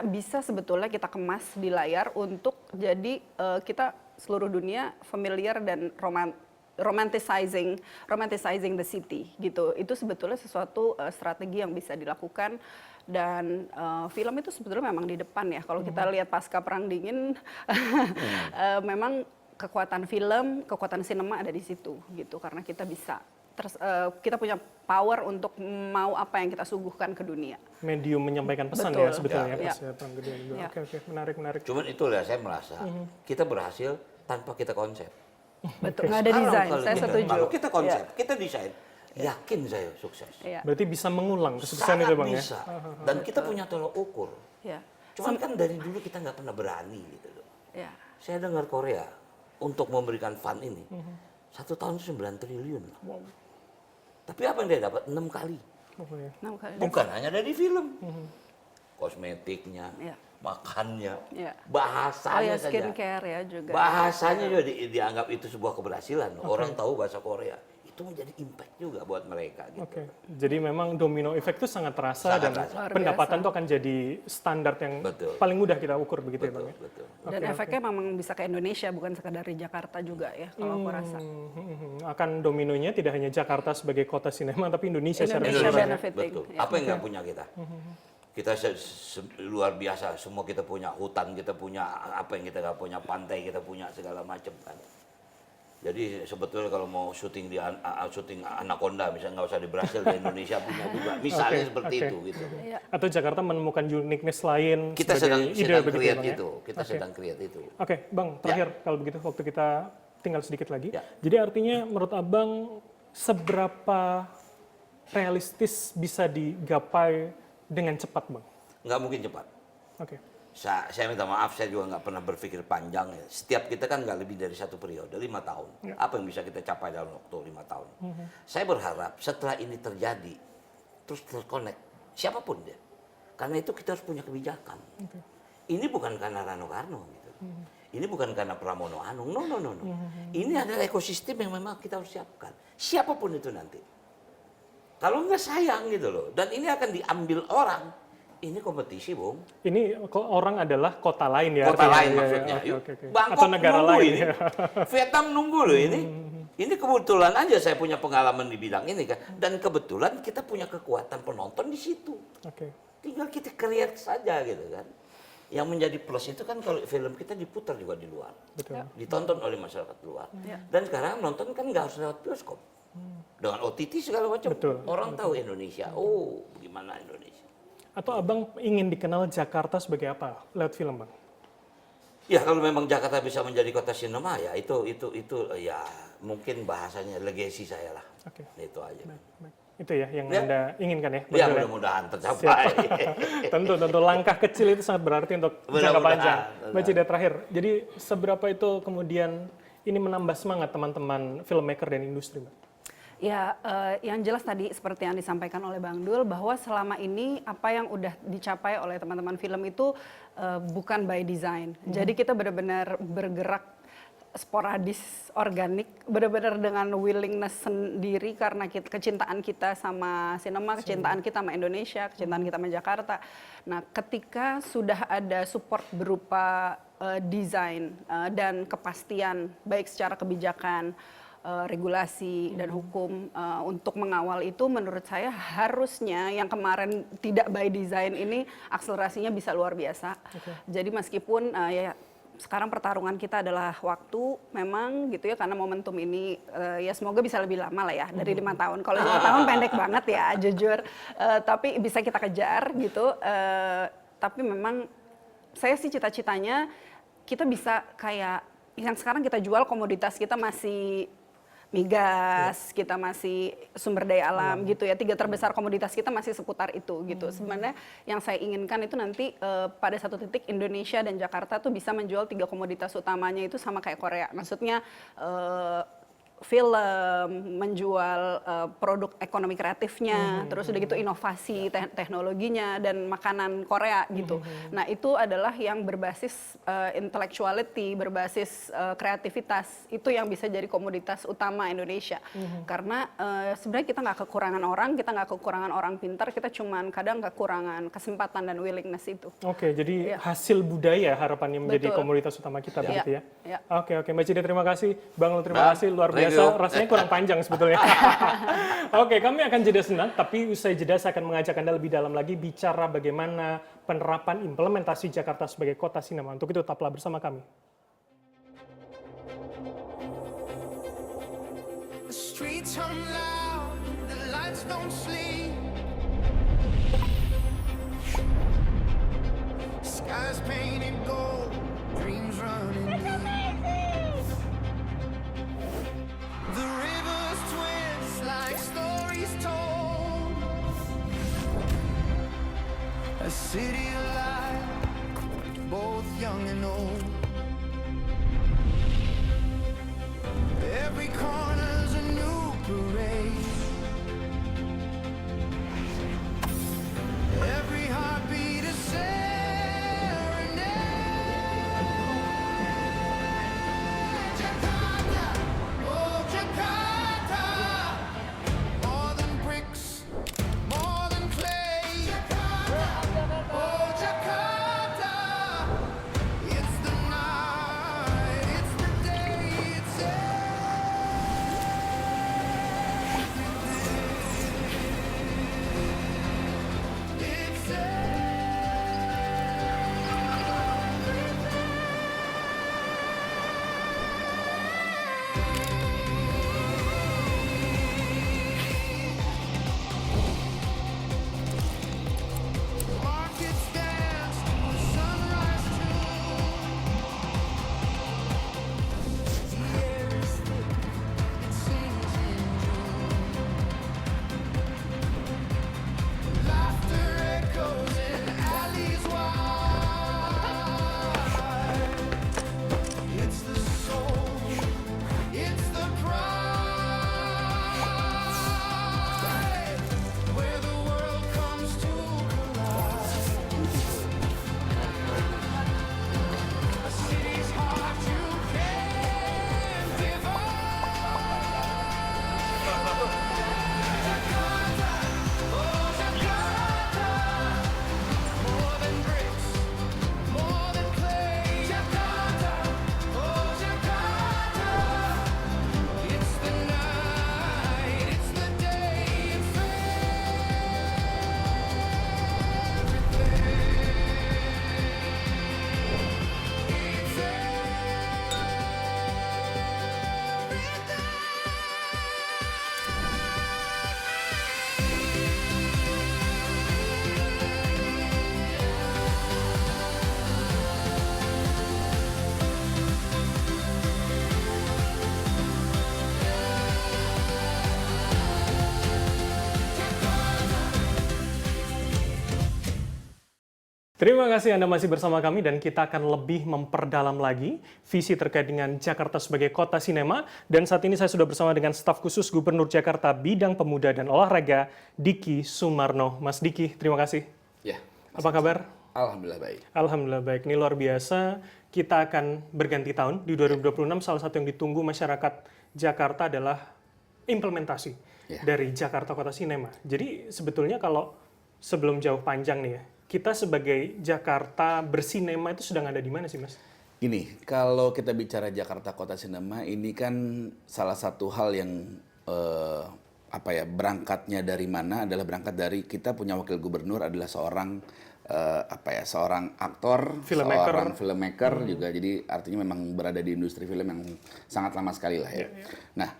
bisa sebetulnya kita kemas di layar untuk jadi kita seluruh dunia familiar dan romanticizing the city gitu. Itu sebetulnya sesuatu strategi yang bisa dilakukan. Dan film itu sebetulnya memang di depan ya. Kalau kita lihat pasca Perang Dingin, memang kekuatan film, kekuatan sinema ada di situ gitu. Karena kita bisa, kita punya power untuk mau apa yang kita suguhkan ke dunia. Medium menyampaikan pesan ya sebetulnya pasca Perang Dingin. Oke, menarik. Cuman itulah saya merasa kita berhasil tanpa kita konsep. Betul, nggak ada desain, saya setuju. Kalau kita konsep, kita desain, yakin saya sukses. Berarti bisa mengulang kesuksesan itu Bang bisa. Ya? Dan kita punya tolak ukur. Cuman kan dari dulu kita nggak pernah berani gitu loh. Saya dengar Korea untuk memberikan fund ini, 1 tahun 9 triliun. Tapi apa yang dia dapat? 6 kali. 6 kali. Bukan hanya dari film. Kosmetiknya, makannya, bahasanya saja. Skincare ya juga. Bahasanya juga dianggap itu sebuah keberhasilan. Orang tahu bahasa Korea. Itu menjadi impact juga buat mereka. Gitu. Jadi memang domino effect itu sangat terasa dan pendapatan itu akan jadi standar yang paling mudah kita ukur begitu ya Bang ya? Betul. Dan efeknya memang bisa ke Indonesia, bukan sekedar di Jakarta juga ya, kalau aku rasa. Akan dominonya tidak hanya Jakarta sebagai kota sinema, tapi Indonesia secara benefiting. Betul. Apa yang nggak punya kita? Kita luar biasa, semua kita punya hutan, kita punya apa yang kita nggak punya, pantai kita punya, segala macam kan. Jadi sebetulnya kalau mau syuting syuting Anaconda misalnya nggak usah di Brasil, di Indonesia punya juga. Misalnya seperti itu gitu. Atau Jakarta menemukan uniqueness lain. Kita sedang create ya, itu. Kita sedang create itu. Oke, Bang, terakhir kalau begitu waktu kita tinggal sedikit lagi. Jadi artinya menurut Abang seberapa realistis bisa digapai dengan cepat Bang? nggak mungkin cepat. Oke. Saya minta maaf, saya juga nggak pernah berpikir panjang ya. Setiap kita kan nggak lebih dari satu periode, 5 tahun. Ya. Apa yang bisa kita capai dalam waktu 5 tahun? Saya berharap setelah ini terjadi, terus terkonek, siapapun dia. Karena itu kita harus punya kebijakan. Ini bukan karena Rano Karno gitu. Ini bukan karena Pramono Anung, no. Ini adalah ekosistem yang memang kita harus siapkan. Siapapun itu nanti. Kalau nggak sayang gitu loh. Dan ini akan diambil orang. Ini kompetisi, Bung. Ini orang adalah kota lain ya? Kota artinya? lain Ya, maksudnya. ya, oke. Bangkok Atau negara nunggu lain ini. ya? Vietnam nunggu loh ini. Ini kebetulan aja saya punya pengalaman di bidang ini kan. Dan kebetulan kita punya kekuatan penonton di situ. Oke. Tinggal kita create saja gitu kan. Yang menjadi plus itu kan kalau film kita diputar juga di luar. Betul. Ditonton oleh masyarakat luar. Ya. Dan sekarang nonton kan nggak harus lewat bioskop. Dengan OTT segala macam. Betul. Orang tahu Indonesia. Oh, gimana Indonesia. Atau abang ingin dikenal Jakarta sebagai apa lewat film, Bang? Ya kalau memang Jakarta bisa menjadi kota sinema ya itu ya mungkin bahasanya legacy saya lah. Oke. Itu aja. Baik. Itu ya yang Ya. Anda inginkan ya? Ya Betul mudah-mudahan tercapai. tentu langkah kecil itu sangat berarti untuk jangka Mudah-mudahan. panjang. Mbak Cida terakhir, jadi seberapa itu kemudian ini menambah semangat teman-teman filmmaker dan industri, Mbak? Ya, yang jelas tadi seperti yang disampaikan oleh Bang Dul bahwa selama ini apa yang udah dicapai oleh teman-teman film itu bukan by design. Jadi kita benar-benar bergerak sporadis, organik, benar-benar dengan willingness sendiri karena kecintaan kita sama sinema, kecintaan kita sama Indonesia, kecintaan kita sama Jakarta. Nah, ketika sudah ada support berupa desain dan kepastian baik secara kebijakan, regulasi dan hukum untuk mengawal itu, menurut saya harusnya yang kemarin tidak by design ini akselerasinya bisa luar biasa. Jadi meskipun ya sekarang pertarungan kita adalah waktu memang gitu ya, karena momentum ini ya semoga bisa lebih lama lah ya dari 5 tahun. Kalau 5 tahun pendek banget ya jujur, tapi bisa kita kejar gitu. Tapi memang saya sih cita-citanya kita bisa kayak yang sekarang kita jual komoditas kita masih migas, kita masih sumber daya alam gitu ya. 3 terbesar komoditas kita masih seputar itu gitu. Sebenarnya yang saya inginkan itu nanti pada satu titik Indonesia dan Jakarta tuh bisa menjual 3 komoditas utamanya itu sama kayak Korea. Maksudnya film, menjual produk ekonomi kreatifnya, terus udah gitu inovasi teknologinya dan makanan Korea gitu. Nah itu adalah yang berbasis intellectuality, berbasis kreativitas, itu yang bisa jadi komoditas utama Indonesia. Karena sebenarnya kita nggak kekurangan orang, kita nggak kekurangan orang pintar, kita cuman kadang kekurangan kesempatan dan willingness itu. Oke, jadi hasil budaya harapannya menjadi komoditas utama kita begitu ya? Ya. Oke, Mbak Cida terima kasih, Bang Lul terima kasih, luar biasa. Rasanya kurang panjang sebetulnya. Oke, kami akan jeda sejenak, tapi usai jeda saya akan mengajak Anda lebih dalam lagi bicara bagaimana penerapan implementasi Jakarta sebagai kota sinema. Untuk itu tetaplah bersama kami. The streets hum loud, the lights don't sleep. Skies painted gold, dreams running deep. The rivers twist like stories told. A city alive, both young and old. Every corner's a new parade. Every heartbeat a serenade. Jakarta, oh Jakarta, more than bricks, more than clay. Jakarta, oh Jakarta, it's the night, it's the day, it's Terima kasih Anda masih bersama kami dan kita akan lebih memperdalam lagi visi terkait dengan Jakarta sebagai kota sinema. Dan saat ini saya sudah bersama dengan staf khusus Gubernur Jakarta Bidang Pemuda dan Olahraga, Diki Sumarno. Mas Diki, terima kasih. Ya. Apa kabar? Alhamdulillah baik. Alhamdulillah baik. Ini luar biasa. Kita akan berganti tahun di 2026. Salah satu yang ditunggu masyarakat Jakarta adalah implementasi dari Jakarta Kota Sinema. Jadi sebetulnya kalau sebelum jauh panjang nih ya, kita sebagai Jakarta bersinema itu sedang ada di mana sih, Mas? Gini, kalau kita bicara Jakarta Kota Sinema, ini kan salah satu hal yang berangkatnya dari mana adalah berangkat dari kita punya wakil gubernur adalah seorang seorang aktor, Filmmaker. seorang filmmaker juga. Jadi artinya memang berada di industri film yang sangat lama sekali lah ya. Nah,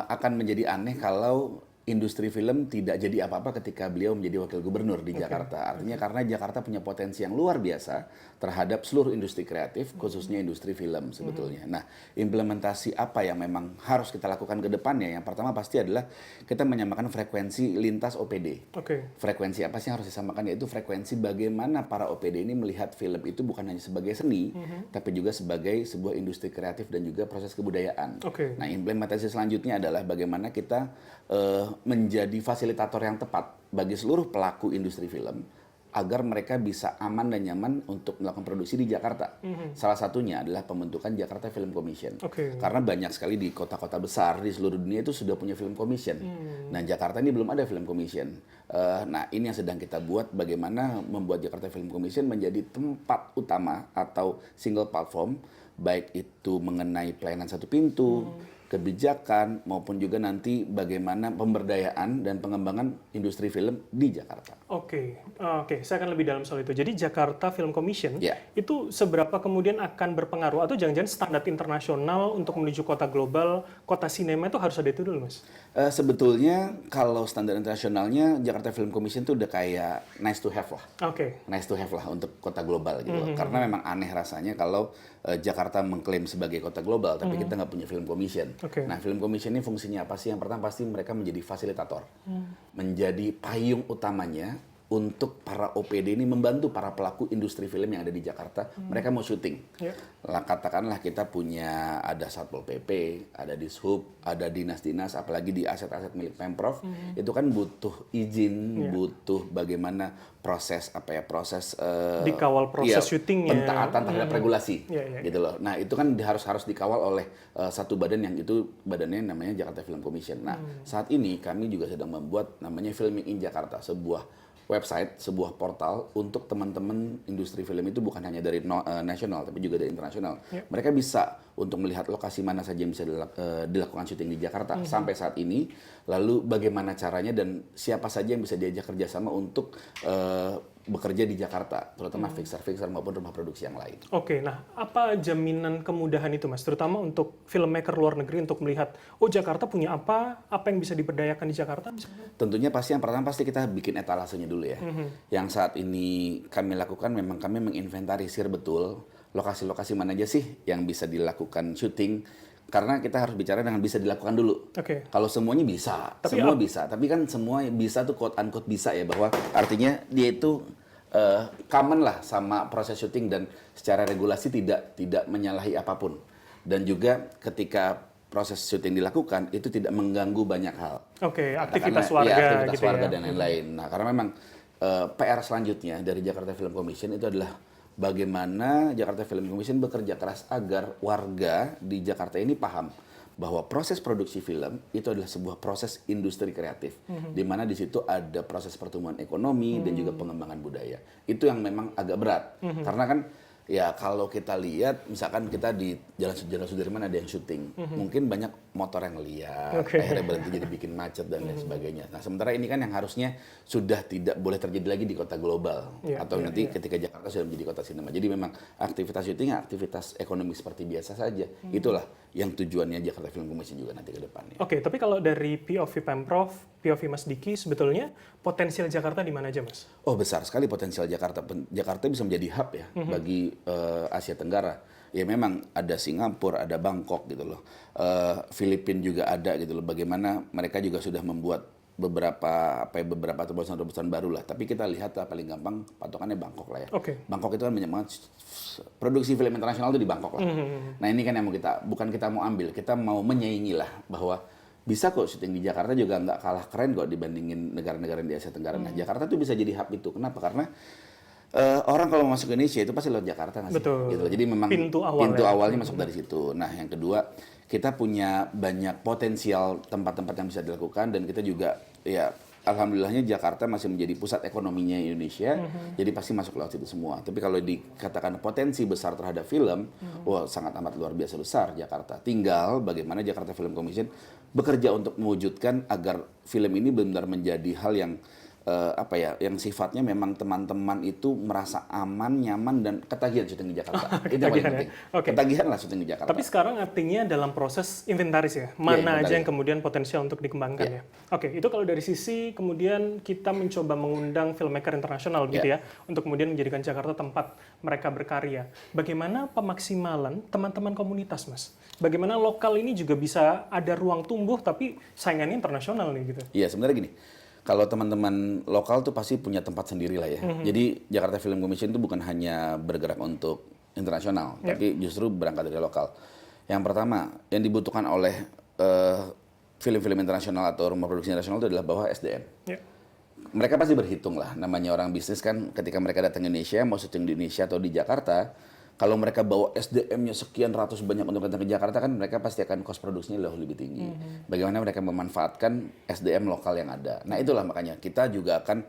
akan menjadi aneh kalau industri film tidak jadi apa-apa ketika beliau menjadi wakil gubernur di Jakarta. Artinya karena Jakarta punya potensi yang luar biasa terhadap seluruh industri kreatif, khususnya industri film sebetulnya. Nah, implementasi apa yang memang harus kita lakukan ke depannya? Yang pertama pasti adalah kita menyamakan frekuensi lintas OPD. Frekuensi apa sih yang harus disamakan? Yaitu frekuensi bagaimana para OPD ini melihat film itu bukan hanya sebagai seni, tapi juga sebagai sebuah industri kreatif dan juga proses kebudayaan. Nah, implementasi selanjutnya adalah bagaimana kita menjadi fasilitator yang tepat bagi seluruh pelaku industri film agar mereka bisa aman dan nyaman untuk melakukan produksi di Jakarta. Salah satunya adalah pembentukan Jakarta Film Commission. Karena banyak sekali di kota-kota besar di seluruh dunia itu sudah punya film commission. Nah, Jakarta ini belum ada film commission. Nah, ini yang sedang kita buat, bagaimana membuat Jakarta Film Commission menjadi tempat utama atau single platform, baik itu mengenai pelayanan satu pintu, kebijakan, maupun juga nanti bagaimana pemberdayaan dan pengembangan industri film di Jakarta. Oke, saya akan lebih dalam soal itu. Jadi Jakarta Film Commission itu seberapa kemudian akan berpengaruh atau jangan-jangan standar internasional untuk menuju kota global, kota sinema itu harus ada itu dulu, Mas? Sebetulnya kalau standar internasionalnya Jakarta Film Commission itu udah kayak nice to have lah. Nice to have lah untuk kota global gitu loh. Karena memang aneh rasanya kalau Jakarta mengklaim sebagai kota global, tapi kita nggak punya film commission. Nah, film commission ini fungsinya apa sih? Yang pertama pasti mereka menjadi fasilitator, menjadi payung utamanya untuk para OPD ini membantu para pelaku industri film yang ada di Jakarta. Mereka mau syuting. Katakanlah kita punya ada Satpol PP, ada Dishub, ada dinas-dinas, apalagi di aset-aset milik Pemprov, itu kan butuh izin, butuh bagaimana proses dikawal proses syutingnya, pentaatan terhadap regulasi, gitu loh. Nah, itu kan harus dikawal oleh satu badan yang itu badannya namanya Jakarta Film Commission. Nah, saat ini kami juga sedang membuat namanya Filming in Jakarta, sebuah website, sebuah portal untuk teman-teman industri film itu bukan hanya dari nasional tapi juga dari internasional. Mereka bisa untuk melihat lokasi mana saja yang bisa dilakukan syuting di Jakarta sampai saat ini, lalu bagaimana caranya dan siapa saja yang bisa diajak kerjasama untuk bekerja di Jakarta, terutama fixer-fixer maupun rumah produksi yang lain. Nah apa jaminan kemudahan itu, Mas? Terutama untuk filmmaker luar negeri untuk melihat, oh Jakarta punya apa yang bisa diberdayakan di Jakarta? Tentunya pasti yang pertama pasti kita bikin etalasenya dulu ya. Yang saat ini kami lakukan memang kami menginventarisir betul lokasi-lokasi mana aja sih yang bisa dilakukan syuting. Karena kita harus bicara dengan bisa dilakukan dulu. Kalau semuanya bisa, semua bisa. Tapi kan semua bisa tuh quote unquote bisa ya, bahwa artinya dia itu common lah sama proses syuting dan secara regulasi tidak menyalahi apapun. Dan juga ketika proses syuting dilakukan itu tidak mengganggu banyak hal. Aktivitas warga, aktivitas gitu warga ya. dan lain-lain. Nah, karena memang PR selanjutnya dari Jakarta Film Commission itu adalah bagaimana Jakarta Film Commission bekerja keras agar warga di Jakarta ini paham bahwa proses produksi film itu adalah sebuah proses industri kreatif, di mana di situ ada proses pertumbuhan ekonomi dan juga pengembangan budaya. Itu yang memang agak berat, karena kan ya kalau kita lihat misalkan kita di Jalan Sudirman ada yang syuting, mungkin banyak motor yang liar, akhirnya berhenti jadi bikin macet dan lain sebagainya. Nah, sementara ini kan yang harusnya sudah tidak boleh terjadi lagi di kota global atau nanti ketika Jakarta sudah menjadi kota sinema. Jadi memang aktivitas syuting, aktivitas ekonomi seperti biasa saja. Itulah yang tujuannya Jakarta Film Commission juga nanti ke depannya. Tapi kalau dari POV Pemprov, POV Mas Diki, sebetulnya potensial Jakarta di mana aja, Mas? Oh, besar sekali potensial Jakarta. Jakarta bisa menjadi hub ya bagi Asia Tenggara. Ya memang ada Singapura, ada Bangkok gitu loh. Filipina juga ada gitu loh. Bagaimana mereka juga sudah membuat beberapa terobosan baru lah. Tapi kita lihat paling gampang patokannya Bangkok lah ya. Oke. Bangkok itu kan banyak banget produksi film internasional itu di Bangkok lah. Nah ini kan yang bukan kita mau ambil, kita mau menyaingi lah bahwa bisa kok syuting di Jakarta juga nggak kalah keren kok dibandingin negara-negara di Asia Tenggara. Nah Jakarta tuh bisa jadi hub itu. Kenapa? Karena orang kalau mau masuk ke Indonesia itu pasti lewat Jakarta nggak sih? Betul. Gitu. Jadi memang Pintu awalnya masuk dari situ. Nah yang kedua, kita punya banyak potensial tempat-tempat yang bisa dilakukan dan kita juga ya alhamdulillahnya Jakarta masih menjadi pusat ekonominya Indonesia, jadi pasti masuk lewat situ semua. Tapi kalau dikatakan potensi besar terhadap film, wah sangat amat luar biasa besar Jakarta. Tinggal bagaimana Jakarta Film Commission bekerja untuk mewujudkan agar film ini benar-benar menjadi hal yang yang sifatnya memang teman-teman itu merasa aman, nyaman dan ketagihan syuting di Jakarta. Itu yang paling penting. Oke. Ketagihan lah syuting di Jakarta. Tapi sekarang artinya dalam proses inventaris ya, mana aja yang kemudian potensial untuk dikembangkan ya. Oke, itu kalau dari sisi kemudian kita mencoba mengundang filmmaker internasional gitu ya, untuk kemudian menjadikan Jakarta tempat mereka berkarya. Bagaimana pemaksimalan teman-teman komunitas, Mas? Bagaimana lokal ini juga bisa ada ruang tumbuh tapi saingannya internasional nih gitu? Iya, sebenarnya gini. Kalau teman-teman lokal tuh pasti punya tempat sendiri lah ya. Jadi Jakarta Film Commission itu bukan hanya bergerak untuk internasional, tapi justru berangkat dari lokal. Yang pertama, yang dibutuhkan oleh film-film internasional atau rumah produksi internasional itu adalah bahwa SDM. Mereka pasti berhitung lah, namanya orang bisnis kan ketika mereka datang ke Indonesia, mau syuting di Indonesia atau di Jakarta, kalau mereka bawa SDM-nya sekian ratus banyak untuk datang ke Jakarta kan mereka pasti akan cost produksinya jauh lebih tinggi. Bagaimana mereka memanfaatkan SDM lokal yang ada. Nah itulah makanya kita juga akan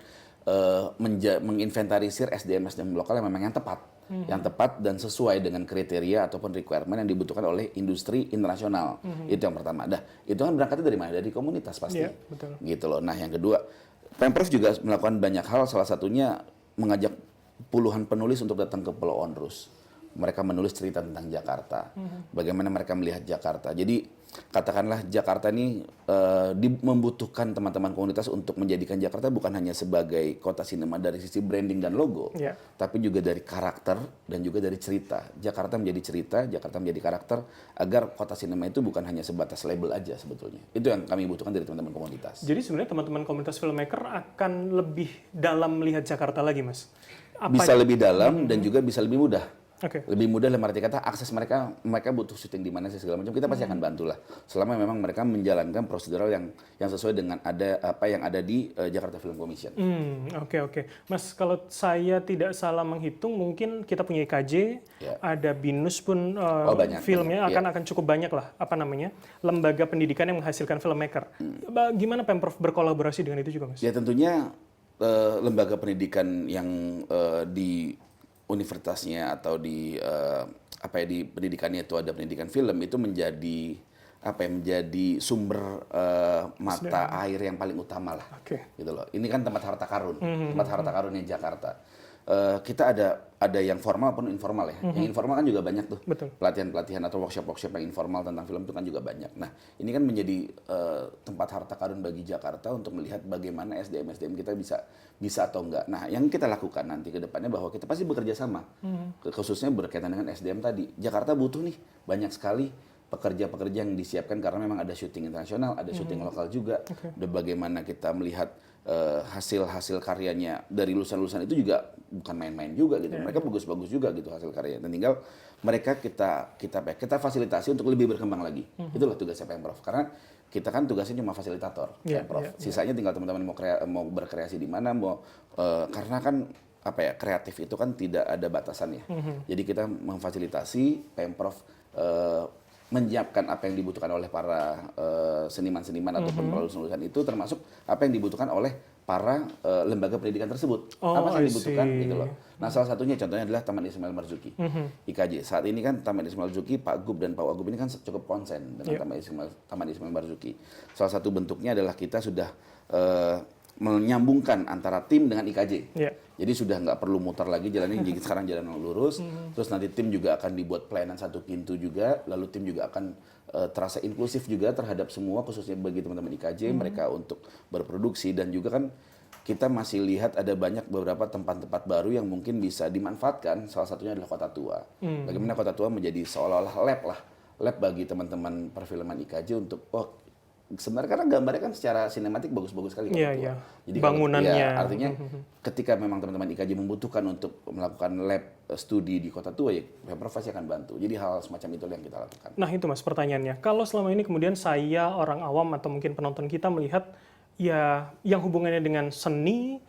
menginventarisir SDM lokal yang memang yang tepat. Yang tepat dan sesuai dengan kriteria ataupun requirement yang dibutuhkan oleh industri internasional. Itu yang pertama. Nah itu kan berangkatnya dari mana? Dari komunitas pasti. Betul. Gitu loh. Nah yang kedua, Pemprov juga melakukan banyak hal, salah satunya mengajak puluhan penulis untuk datang ke Pulau Onrus. Mereka menulis cerita tentang Jakarta, bagaimana mereka melihat Jakarta. Jadi katakanlah Jakarta ini membutuhkan teman-teman komunitas untuk menjadikan Jakarta bukan hanya sebagai kota sinema dari sisi branding dan logo, tapi juga dari karakter dan juga dari cerita. Jakarta menjadi cerita, Jakarta menjadi karakter, agar kota sinema itu bukan hanya sebatas label aja sebetulnya. Itu yang kami butuhkan dari teman-teman komunitas. Jadi sebenarnya teman-teman komunitas filmmaker akan lebih dalam melihat Jakarta lagi, Mas? Bisa lebih dalam dan juga bisa lebih mudah. Okay. Lebih mudah dalam arti kata akses mereka butuh syuting di mana sih segala macam kita pasti akan bantu lah selama memang mereka menjalankan prosedural yang sesuai dengan apa yang ada di Jakarta Film Commission. Oke. Mas, kalau saya tidak salah menghitung mungkin kita punya IKJ, ada BINUS pun filmnya akan cukup banyak lah lembaga pendidikan yang menghasilkan filmmaker. Gimana Pemprov berkolaborasi dengan itu juga, Mas? Ya tentunya lembaga pendidikan yang di universitasnya atau di pendidikannya itu ada pendidikan film itu menjadi sumber mata air yang paling utama lah. Gitu loh. Ini kan tempat harta karun, tempat harta karunnya Jakarta. Kita ada yang formal maupun informal ya. Yang informal kan juga banyak tuh. Pelatihan-pelatihan atau workshop-workshop yang informal tentang film itu kan juga banyak. Nah, ini kan menjadi tempat harta karun bagi Jakarta untuk melihat bagaimana SDM kita bisa atau enggak. Nah, yang kita lakukan nanti ke depannya bahwa kita pasti bekerja sama. Khususnya berkaitan dengan SDM tadi. Jakarta butuh nih banyak sekali pekerja-pekerja yang disiapkan karena memang ada syuting internasional, ada syuting lokal juga. Dan bagaimana kita melihat hasil-hasil karyanya dari lulusan-lulusan itu juga bukan main-main juga gitu. Mereka bagus-bagus juga gitu hasil karyanya. Dan tinggal mereka kita fasilitasi untuk lebih berkembang lagi. Itulah tugasnya Pemprov. Karena kita kan tugasnya cuma fasilitator Pemprov. Sisanya tinggal teman-teman mau berkreasi di mana, karena kan kreatif itu kan tidak ada batasannya. Jadi kita memfasilitasi Pemprov menyiapkan apa yang dibutuhkan oleh para seniman-seniman ataupun lulusan itu, termasuk apa yang dibutuhkan oleh para lembaga pendidikan tersebut. Apa yang dibutuhkan gitu loh. Nah, salah satunya contohnya adalah Taman Ismail Marzuki. IKJ. Saat ini kan Taman Ismail Marzuki, Pak Gub dan Pak Wagub ini kan cukup konsen dengan Taman Ismail Marzuki. Salah satu bentuknya adalah kita sudah menyambungkan antara tim dengan IKJ. Jadi sudah nggak perlu muter lagi jalannya, jadi sekarang jalan yang lurus. Terus nanti tim juga akan dibuat pelayanan satu pintu juga, lalu tim juga akan terasa inklusif juga terhadap semua, khususnya bagi teman-teman IKJ, mereka untuk berproduksi. Dan juga kan kita masih lihat ada banyak beberapa tempat-tempat baru yang mungkin bisa dimanfaatkan, salah satunya adalah Kota Tua. Bagaimana Kota Tua menjadi seolah-olah lab bagi teman-teman perfilman IKJ untuk sebenarnya karena gambarnya kan secara sinematik bagus-bagus sekali. Iya, Kota Tua. iya. Jadi Bangunannya. ya, artinya ketika memang teman-teman IKJ membutuhkan untuk melakukan lab studi di Kota Tua, ya Pemprov pasti akan bantu. Jadi hal semacam itu yang kita lakukan. Nah itu Mas pertanyaannya, kalau selama ini kemudian saya orang awam atau mungkin penonton kita melihat ya yang hubungannya dengan seni,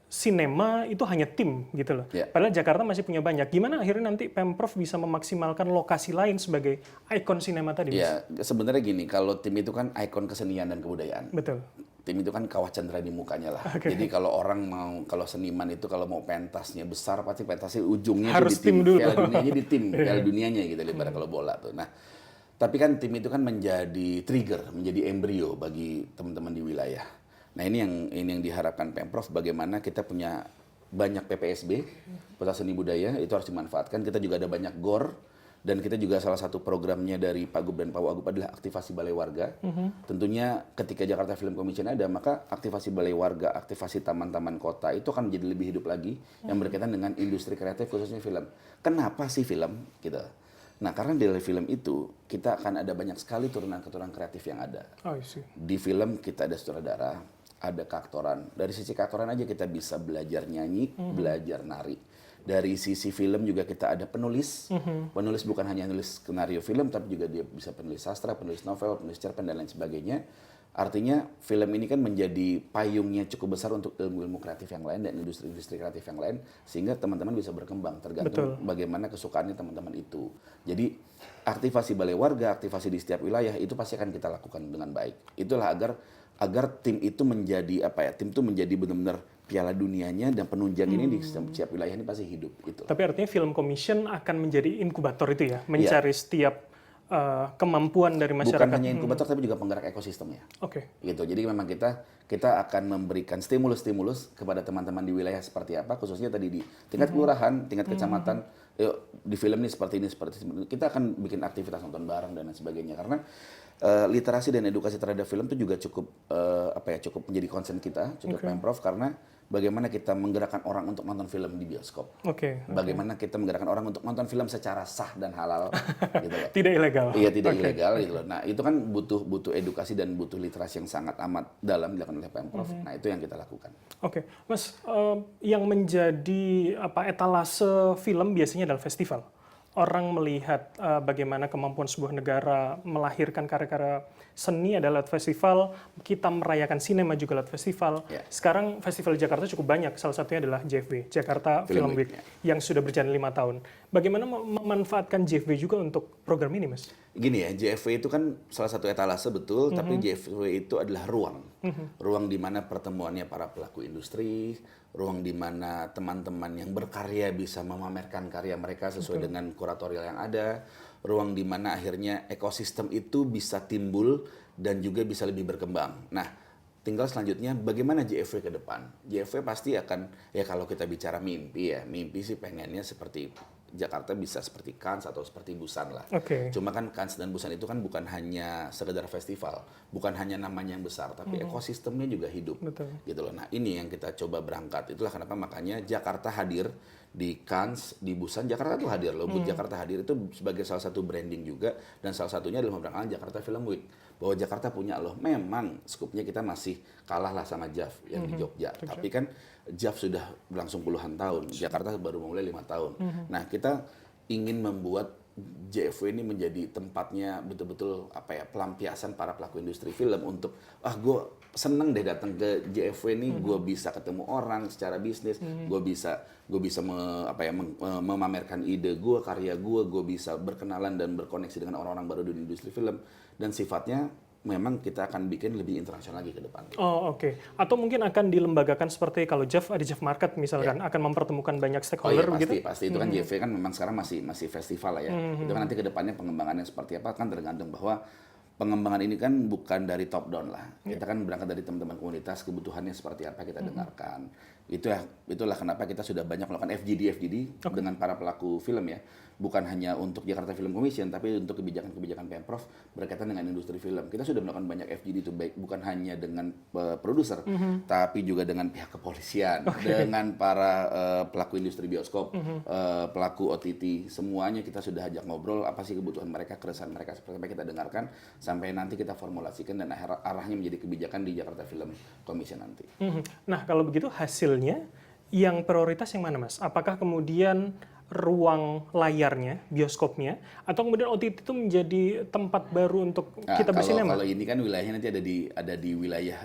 sinema itu hanya tim gitu loh. Ya. Padahal Jakarta masih punya banyak. Gimana akhirnya nanti Pemprov bisa memaksimalkan lokasi lain sebagai ikon sinema tadi Mas? Ya, sebenarnya gini, kalau tim itu kan ikon kesenian dan kebudayaan. Betul. Tim itu kan kawah cendera di mukanya lah. Jadi kalau orang kalau seniman itu kalau mau pentasnya besar, pasti pentasnya ujungnya Harus tuh di tim. tim dulu. Piala dunianya di tim, Piala dunianya gitu lebar kalau bola tuh. Nah, tapi kan tim itu kan menjadi trigger, menjadi embrio bagi teman-teman di wilayah. Nah, ini yang diharapkan Pemprov, bagaimana kita punya banyak PPSB, Pusat Seni Budaya, itu harus dimanfaatkan. Kita juga ada banyak GOR, dan kita juga salah satu programnya dari Pak Gub dan Pak Wagub adalah aktivasi balai warga. Tentunya ketika Jakarta Film Commission ada, maka aktivasi balai warga, aktivasi taman-taman kota itu akan menjadi lebih hidup lagi yang berkaitan dengan industri kreatif khususnya film. Kenapa sih film? Gitu. Nah, karena dari film itu kita akan ada banyak sekali turunan-keturunan kreatif yang ada. Oh, I see. Di film kita ada sutradara, ada keaktoran. Dari sisi keaktoran aja kita bisa belajar nyanyi, belajar nari. Dari sisi film juga kita ada penulis. Penulis bukan hanya nulis skenario film, tapi juga dia bisa penulis sastra, penulis novel, penulis cerpen, dan lain sebagainya. Artinya film ini kan menjadi payungnya cukup besar untuk ilmu-ilmu kreatif yang lain dan industri-industri kreatif yang lain, sehingga teman-teman bisa berkembang tergantung bagaimana kesukaannya teman-teman itu. Jadi aktivasi balai warga, aktivasi di setiap wilayah itu pasti akan kita lakukan dengan baik. Itulah agar tim itu menjadi tim itu menjadi benar-benar piala dunianya, dan penunjang ini di setiap wilayah ini pasti hidup gitu. Tapi artinya Film Commission akan menjadi inkubator itu ya, mencari setiap kemampuan dari masyarakat. Bukan hanya inkubator tapi juga penggerak ekosistemnya. Oke. Gitu. Jadi memang kita akan memberikan stimulus-stimulus kepada teman-teman di wilayah seperti apa, khususnya tadi di tingkat kelurahan, tingkat kecamatan. Yuk, di film ini seperti ini. Kita akan bikin aktivitas nonton bareng dan lain sebagainya, karena literasi dan edukasi terhadap film itu juga cukup cukup menjadi concern kita, cukup Pemprov, karena bagaimana kita menggerakkan orang untuk nonton film di bioskop. Bagaimana kita menggerakkan orang untuk nonton film secara sah dan halal gitu loh. Tidak ilegal. Iya, tidak ilegal gitu loh. Nah, itu kan butuh edukasi dan butuh literasi yang sangat amat dalam dilakukan oleh Pemprov. Nah, itu yang kita lakukan. Oke. Mas, yang menjadi etalase film biasanya adalah festival. Orang melihat bagaimana kemampuan sebuah negara melahirkan karya-karya seni adalah lewat festival, kita merayakan sinema juga lewat festival. Sekarang festival di Jakarta cukup banyak, salah satunya adalah JFW, Jakarta Film Week, yang sudah berjalan 5 tahun. Bagaimana memanfaatkan JFW juga untuk program ini, Mas? Gini ya, JFW itu kan salah satu etalase betul, tapi JFW itu adalah ruang. Ruang di mana pertemuannya para pelaku industri, ruang di mana teman-teman yang berkarya bisa memamerkan karya mereka sesuai dengan kuratorial yang ada, ruang di mana akhirnya ekosistem itu bisa timbul dan juga bisa lebih berkembang. Nah, tinggal selanjutnya bagaimana JFW ke depan. JFW pasti akan, ya kalau kita bicara mimpi sih pengennya seperti Jakarta bisa seperti Cannes atau seperti Busan lah. Cuma kan Cannes dan Busan itu kan bukan hanya sekedar festival, bukan hanya namanya yang besar, tapi ekosistemnya juga hidup. Gitu loh. Nah, ini yang kita coba berangkat. Itulah kenapa makanya Jakarta hadir di Cannes, di Busan. Jakarta tuh hadir loh. Jakarta hadir itu sebagai salah satu branding juga, dan salah satunya adalah memperkenalkan Jakarta Film Week. Bahwa Jakarta punya loh, memang skupnya kita masih kalah lah sama JAF yang di Jogja. Tapi kan JAF sudah berlangsung puluhan tahun, Jakarta baru mulai 5 tahun. Nah, kita ingin membuat JFW ini menjadi tempatnya betul-betul pelampiasan para pelaku industri film untuk gue seneng deh datang ke JFW ini, gue bisa ketemu orang secara bisnis, gue bisa memamerkan ide gue, karya gue bisa berkenalan dan berkoneksi dengan orang-orang baru di industri film, dan sifatnya memang kita akan bikin lebih internasional lagi ke depan. Atau mungkin akan dilembagakan seperti kalau JAF ada JAF Market misalkan, akan mempertemukan banyak stakeholder gitu? Pasti. Itu kan JFW kan memang sekarang masih festival lah ya. Itu kan nanti ke depannya pengembangannya seperti apa kan tergantung, bahwa pengembangan ini kan bukan dari top down lah. Kita kan berangkat dari teman-teman komunitas, kebutuhannya seperti apa kita dengarkan. Itulah kenapa kita sudah banyak melakukan FGD dengan para pelaku film ya. Bukan hanya untuk Jakarta Film Commission, tapi untuk kebijakan-kebijakan Pemprov berkaitan dengan industri film. Kita sudah melakukan banyak FGD itu, baik bukan hanya dengan produser, tapi juga dengan pihak kepolisian, dengan para pelaku industri bioskop, pelaku OTT, semuanya kita sudah ajak ngobrol apa sih kebutuhan mereka, keresahan mereka seperti apa kita dengarkan, sampai nanti kita formulasikan dan arahnya menjadi kebijakan di Jakarta Film Commission nanti. Nah, kalau begitu hasilnya yang prioritas yang mana, Mas? Apakah kemudian ruang layarnya, bioskopnya, atau kemudian OTT itu menjadi tempat baru untuk kita bersinema? Kalau ini kan wilayahnya nanti ada di wilayah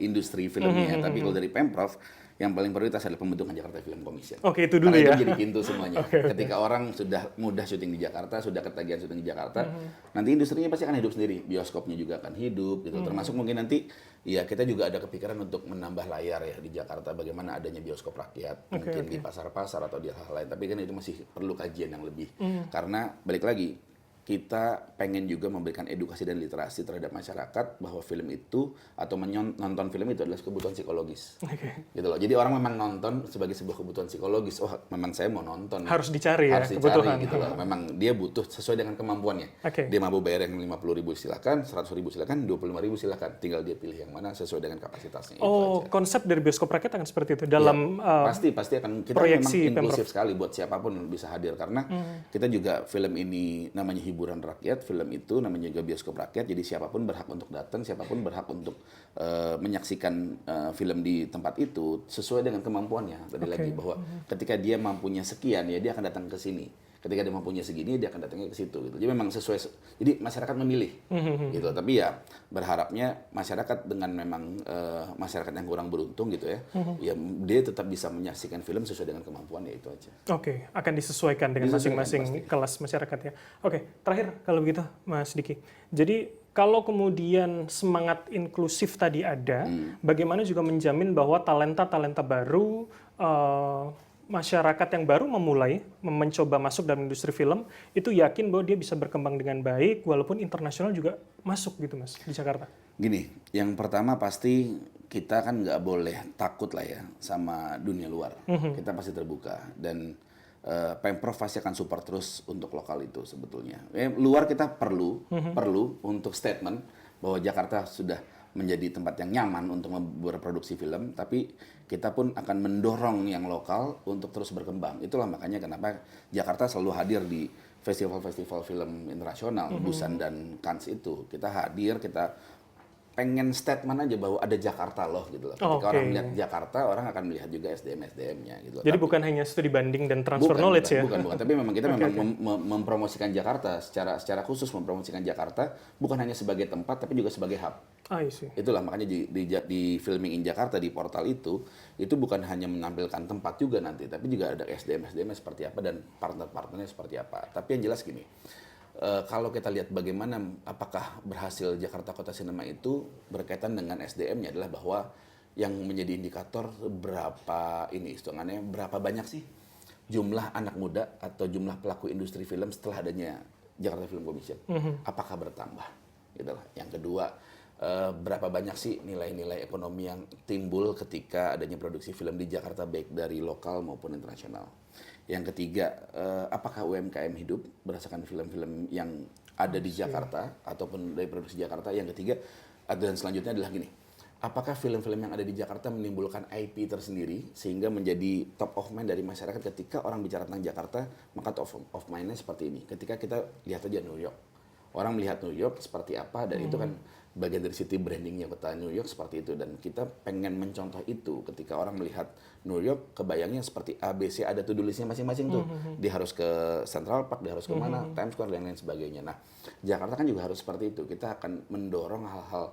industri filmnya, tapi kalau dari Pemprov yang paling prioritas adalah pembentukan Jakarta Film Commission. Oke, itu dulu karena ya. itu jadi pintu semuanya. Ketika orang sudah mudah syuting di Jakarta, sudah ketagihan syuting di Jakarta, nanti industrinya pasti akan hidup sendiri. Bioskopnya juga akan hidup gitu. Termasuk mungkin nanti ya kita juga ada kepikiran untuk menambah layar ya di Jakarta, bagaimana adanya bioskop rakyat mungkin di pasar-pasar atau di hal lain. Tapi kan itu masih perlu kajian yang lebih. Karena balik lagi kita pengen juga memberikan edukasi dan literasi terhadap masyarakat bahwa film itu atau nonton film itu adalah kebutuhan psikologis. Gitu loh. Jadi orang memang nonton sebagai sebuah kebutuhan psikologis. Oh, memang saya mau nonton. Harus dicari ya, kebutuhan gitu loh. Memang dia butuh sesuai dengan kemampuannya. Dia mampu bayar yang 50.000 silakan, 100.000 silakan, 25.000 silakan. Tinggal dia pilih yang mana sesuai dengan kapasitasnya. Oh, konsep dari bioskop rakyat akan seperti itu dalam pasti akan kita memang inklusif sekali buat siapapun bisa hadir karena kita juga film ini namanya hiburan rakyat, film itu namanya juga bioskop rakyat, jadi siapapun berhak untuk datang, siapapun berhak untuk menyaksikan film di tempat itu sesuai dengan kemampuannya. Tadi lagi bahwa ketika dia mampunya sekian ya dia akan datang ke sini. Ketika dia mampunya segini dia akan datangnya ke situ gitu. Jadi memang sesuai, jadi masyarakat memilih gitu. Tapi ya berharapnya masyarakat dengan memang masyarakat yang kurang beruntung gitu ya, ya dia tetap bisa menyaksikan film sesuai dengan kemampuannya itu aja. Oke, akan disesuaikan dengan masing-masing kelas masyarakat ya. Oke, terakhir kalau begitu Mas Diki. Jadi kalau kemudian semangat inklusif tadi ada, bagaimana juga menjamin bahwa talenta-talenta baru masyarakat yang baru memulai mencoba masuk dalam industri film itu yakin bahwa dia bisa berkembang dengan baik walaupun internasional juga masuk gitu Mas di Jakarta. Gini, yang pertama pasti kita kan nggak boleh takut lah ya sama dunia luar. Kita pasti terbuka dan Pemprov pasti akan support terus untuk lokal itu sebetulnya. Luar kita perlu untuk statement bahwa Jakarta sudah menjadi tempat yang nyaman untuk berproduksi film, tapi kita pun akan mendorong yang lokal untuk terus berkembang. Itulah makanya kenapa Jakarta selalu hadir di festival-festival film internasional, Busan dan Cannes itu. Kita hadir, kita pengen statement aja bahwa ada Jakarta loh gitu loh. Ketika orang melihat Jakarta, orang akan melihat juga SDM-nya gitu loh. Jadi bukan hanya studi banding dan transfer knowledge ya? Bukan. Tapi memang kita mempromosikan Jakarta secara khusus, mempromosikan Jakarta bukan hanya sebagai tempat tapi juga sebagai hub. Itulah makanya di Filming in Jakarta di portal itu bukan hanya menampilkan tempat juga nanti, tapi juga ada SDM-nya seperti apa dan partner-partnernya seperti apa. Tapi yang jelas gini, kalau kita lihat bagaimana apakah berhasil Jakarta Kota Sinema itu berkaitan dengan SDM-nya adalah bahwa yang menjadi indikator berapa banyak sih jumlah anak muda atau jumlah pelaku industri film setelah adanya Jakarta Film Commission. Apakah bertambah? Gitu lah. Yang kedua, berapa banyak sih nilai-nilai ekonomi yang timbul ketika adanya produksi film di Jakarta baik dari lokal maupun internasional. Yang ketiga, apakah UMKM hidup berdasarkan film-film yang ada di Jakarta ataupun dari produksi Jakarta. Yang ketiga, dan selanjutnya adalah gini, apakah film-film yang ada di Jakarta menimbulkan IP tersendiri sehingga menjadi top of mind dari masyarakat ketika orang bicara tentang Jakarta, maka top of mind-nya seperti ini. Ketika kita lihat aja New York, orang melihat New York seperti apa, dan itu kan bagian dari city brandingnya kota New York seperti itu, dan kita pengen mencontoh itu. Ketika orang melihat New York, kebayangnya seperti ABC, ada to-do listnya masing-masing tuh. Dia harus ke Central Park, dia harus ke mana, Times Square dan lain sebagainya. Nah, Jakarta kan juga harus seperti itu. Kita akan mendorong hal-hal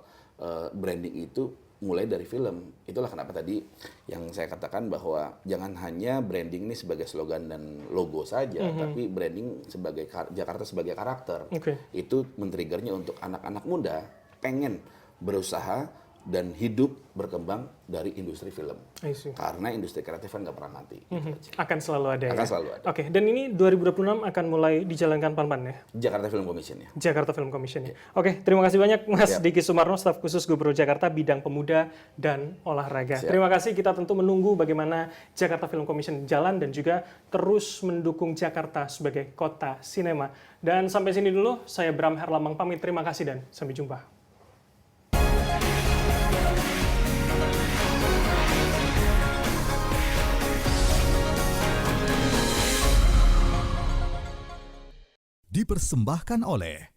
branding itu mulai dari film. Itulah kenapa tadi yang saya katakan bahwa jangan hanya branding ini sebagai slogan dan logo saja, tapi branding sebagai Jakarta sebagai karakter. Itu men-triggernya untuk anak-anak muda pengen berusaha dan hidup berkembang dari industri film. Karena industri kreatif kan nggak pernah mati. Akan selalu ada ya? Akan selalu ada. Oke, dan ini 2026 akan mulai dijalankan pelan-pelan ya? Jakarta Film Commission ya. Jakarta Film Commission ya. Oke, terima kasih banyak Mas Diki Sumarno, staf khusus Gubernur Jakarta bidang pemuda dan olahraga. Terima kasih, kita tentu menunggu bagaimana Jakarta Film Commission jalan dan juga terus mendukung Jakarta sebagai kota sinema. Dan sampai sini dulu, saya Bram Herlambang pamit, terima kasih dan sampai jumpa. Dipersembahkan oleh